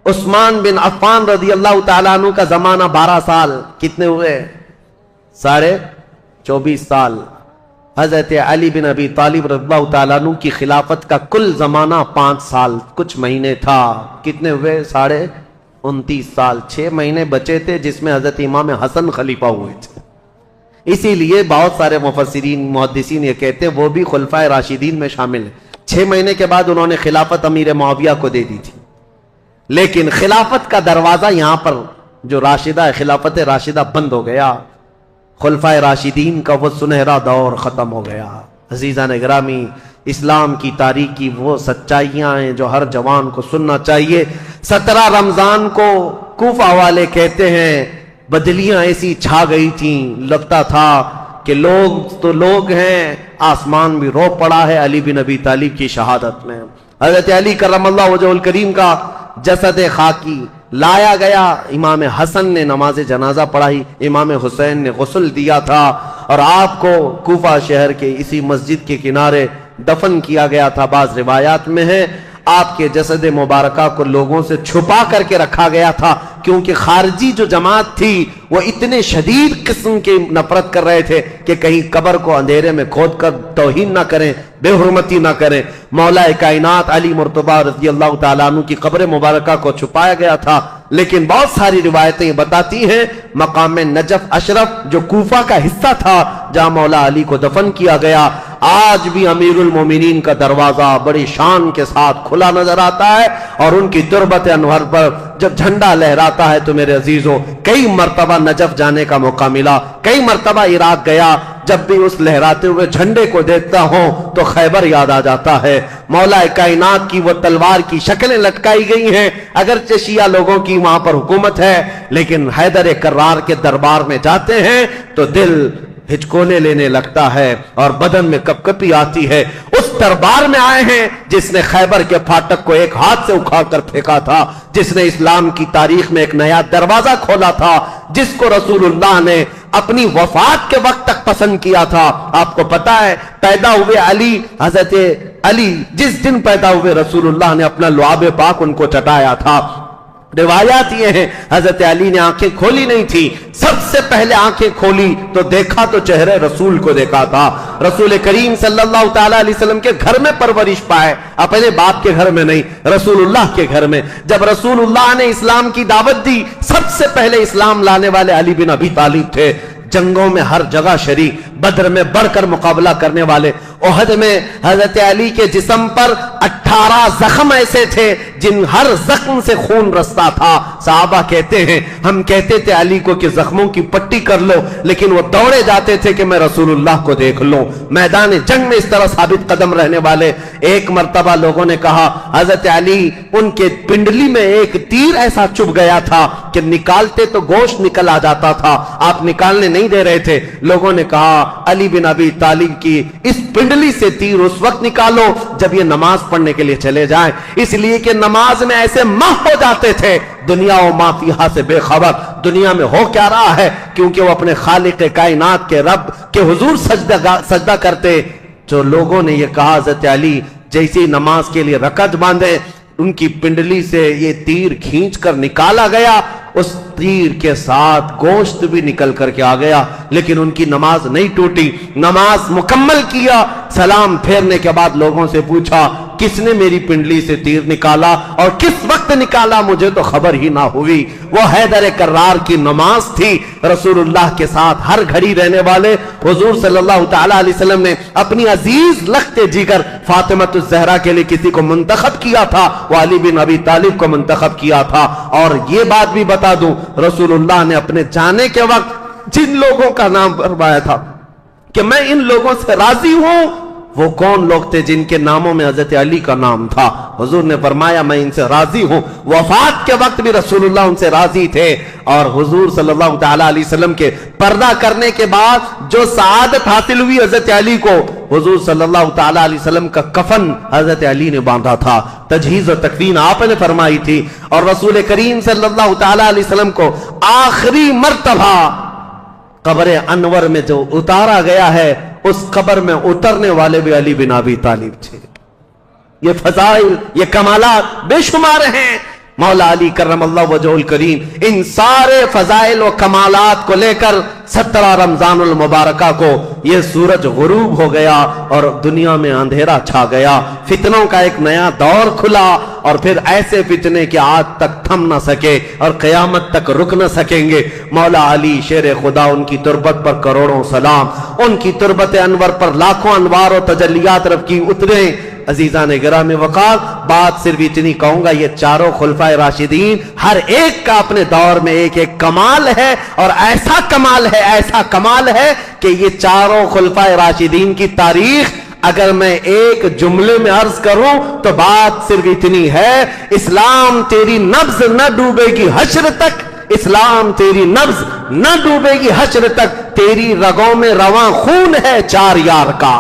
عثمان بن عفان رضی اللہ تعالیٰ عنہ کا زمانہ 12 سال، کتنے ہوئے؟ 24.5 سال. حضرت علی بن ابی طالب رضی اللہ تعالیٰ عنہ کی خلافت کا کل زمانہ 5 سال کچھ مہینے تھا، کتنے ہوئے؟ 29 سال. 6 مہینے بچے تھے جس میں حضرت امام حسن خلیفہ ہوئے تھے. اسی لیے بہت سارے مفسرین محدثین یہ کہتے ہیں وہ بھی خلفائے راشدین میں شامل ہیں. 6 مہینے کے بعد انہوں نے خلافت امیر معاویہ کو دے دی تھی. لیکن خلافت کا دروازہ یہاں پر جو راشدہ ہے، خلافت راشدہ بند ہو گیا. خلفائے راشدین کا وہ سنہرا دور ختم ہو گیا. عزیزان گرامی، اسلام کی تاریخ کی وہ سچائیاں ہیں جو ہر جوان کو سننا چاہیے. 17 رمضان کو کوفہ والے کہتے ہیں بدلیاں ایسی چھا گئی تھیں، لگتا تھا کہ لوگ تو لوگ ہیں، آسمان بھی رو پڑا ہے علی بن ابی طالب کی شہادت میں. حضرت علی کرم اللہ وجہہ الکریم کا جسد خاکی لایا گیا. امام حسن نے نماز جنازہ پڑھائی، امام حسین نے غسل دیا تھا، اور آپ کو کوفہ شہر کے اسی مسجد کے کنارے دفن کیا گیا تھا. بعض روایات میں ہے آپ کے جسد مبارکہ کو لوگوں سے چھپا کر کے رکھا گیا تھا، کیونکہ خارجی جو جماعت تھی وہ اتنے شدید قسم کی نفرت کر رہے تھے کہ کہیں قبر کو اندھیرے میں کھود کر توہین نہ کریں، بے حرمتی نہ کریں. مولا کائنات علی مرتضیٰ رضی اللہ تعالیٰ عنہ کی قبر مبارکہ کو چھپایا گیا تھا. لیکن بہت ساری روایتیں بتاتی ہیں مقام نجف اشرف جو کوفہ کا حصہ تھا جہاں مولا علی کو دفن کیا گیا، آج بھی امیر المومنین کا دروازہ بڑی شان کے ساتھ کھلا نظر آتا ہے. اور ان کی تربت انور پر جب جھنڈا لہراتا ہے تو میرے عزیزوں کئی مرتبہ نجف جانے کا موقع ملا، کئی مرتبہ عراق گیا. جب بھی اس لہراتے ہوئے جھنڈے کو دیکھتا ہوں تو خیبر یاد آ جاتا ہے. مولا کائنات کی وہ تلوار کی شکلیں لٹکائی گئی ہیں. اگرچہ شیعہ لوگوں کی وہاں پر حکومت ہے، لیکن حیدر کرار کے دربار میں جاتے ہیں تو دل ہچکونے لینے لگتا ہے اور بدن میں کپکپی آتی ہے. اس دربار میں آئے ہیں جس نے خیبر کے پھاٹک کو ایک ہاتھ سے اکھاڑ کر پھینکا تھا، جس نے اسلام کی تاریخ میں ایک نیا دروازہ کھولا تھا، جس کو رسول اللہ نے اپنی وفات کے وقت تک پسند کیا تھا. آپ کو پتا ہے پیدا ہوئے علی، حضرت علی جس دن پیدا ہوئے رسول اللہ نے اپنا لعاب پاک ان کو چٹایا تھا. روایات یہ ہیں حضرت علی نے آنکھیں کھولی نہیں تھی، سب سے پہلے آنکھیں کھولی تو دیکھا تو چہرے رسول کو دیکھا تھا. رسول کریم صلی اللہ تعالیٰ علیہ وسلم کے گھر میں پرورش پائے، اپنے باپ کے گھر میں نہیں، رسول اللہ کے گھر میں. جب رسول اللہ نے اسلام کی دعوت دی سب سے پہلے اسلام لانے والے علی بن ابی طالب تھے. جنگوں میں ہر جگہ شریک، بدر میں بڑھ کر مقابلہ کرنے والے. احد میں حضرت علی کے جسم پر 18 زخم ایسے تھے جن ہر زخم سے خون رستا تھا. صحابہ کہتے ہیں ہم کہتے تھے علی کو کہ زخموں کی پٹی کر لو، لیکن وہ دوڑے جاتے تھے کہ میں رسول اللہ کو دیکھ لوں. میدان جنگ میں اس طرح ثابت قدم رہنے والے. ایک مرتبہ لوگوں نے کہا حضرت علی ان کے پنڈلی میں ایک تیر ایسا چبھ گیا تھا کہ نکالتے تو گوشت نکل آ جاتا تھا، آپ نکالنے نہیں دے رہے تھے. لوگوں نے کہا علی بن ابی طالب کی اس پنڈلی سے تیر اس وقت نکالو جب یہ نماز پڑھنے کے لیے چلے جائیں، اس لیے کہ نماز میں ایسے محو ہو جاتے تھے دنیا و ما فیہا سے بے خبر، دنیا میں ہو کیا رہا ہے، کیونکہ وہ اپنے خالق کائنات کے رب کے حضور سجدہ کرتے. جو لوگوں نے یہ کہا حضرت علی جیسی نماز کے لیے رکعت باندھے، ان کی پنڈلی سے یہ تیر کھینچ کر نکالا گیا، اس تیر کے ساتھ گوشت بھی نکل کر کے آ گیا، لیکن ان کی نماز نہیں ٹوٹی. نماز مکمل کیا، سلام پھیرنے کے بعد لوگوں سے پوچھا کس نے میری پنڈلی سے تیر نکالا اور کس وقت نکالا مجھے تو خبر ہی نہ ہوئی۔ وہ حیدر کرار کی نماز تھی۔ رسول اللہ کے ساتھ ہر گھڑی رہنے والے حضور صلی اللہ تعالی علیہ وسلم نے اپنی عزیز لخت جگر فاطمۃ الزہرا کے لیے کسی کو منتخب کیا تھا، وہ علی بن ابی طالب کو منتخب کیا تھا۔ اور یہ بات بھی بتا دوں، رسول اللہ نے اپنے جانے کے وقت جن لوگوں کا نام فرمایا تھا کہ میں ان لوگوں سے راضی ہوں، وہ کون لوگ تھے جن کے ناموں میں حضرت علی کا نام تھا؟ حضور نے فرمایا میں ان سے راضی ہوں۔ وفات کے وقت بھی رسول اللہ ان سے راضی تھے، اور حضور صلی اللہ تعالی علیہ وسلم کے پردہ کرنے کے بعد جو سعادت حاصل ہوئی حضرت علی کو، حضور صلی اللہ تعالی علیہ وسلم کا کفن حضرت علی نے باندھا تھا، تجہیز و تکفین آپ نے فرمائی تھی، اور رسول کریم صلی اللہ تعالی علیہ وسلم کو آخری مرتبہ قبر انور میں جو اتارا گیا ہے، اس قبر میں اترنے والے بھی علی بن ابی طالب تھے۔ یہ فضائل، یہ کمالات بے شمار ہیں۔ مولا علی کرم اللہ وجہہ الکریم ان سارے فضائل و کمالات کو لے کر 17 رمضان المبارکہ کو یہ سورج غروب ہو گیا اور دنیا میں اندھیرا چھا گیا، فتنوں کا ایک نیا دور کھلا، اور پھر ایسے فتنے کہ آج تک تھم نہ سکے اور قیامت تک رک نہ سکیں گے۔ مولا علی شیر خدا، ان کی تربت پر کروڑوں سلام، ان کی تربت انور پر لاکھوں انوار و تجلیات رب کی اترے۔ عزیزان گرامی وقار، بات صرف اتنی کہوں گا، یہ چاروں خلفائے راشدین ہر ایک کا اپنے دور میں ایک ایک کمال ہے، اور ایسا کمال ہے کہ یہ چاروں خلفائے راشدین کی تاریخ اگر میں ایک جملے میں عرض کروں تو بات صرف اتنی ہے: اسلام تیری نبض نہ ڈوبے گی حشر تک، اسلام تیری نبض نہ ڈوبے گی حشر تک، تیری رگوں میں رواں خون ہے چار یار کا۔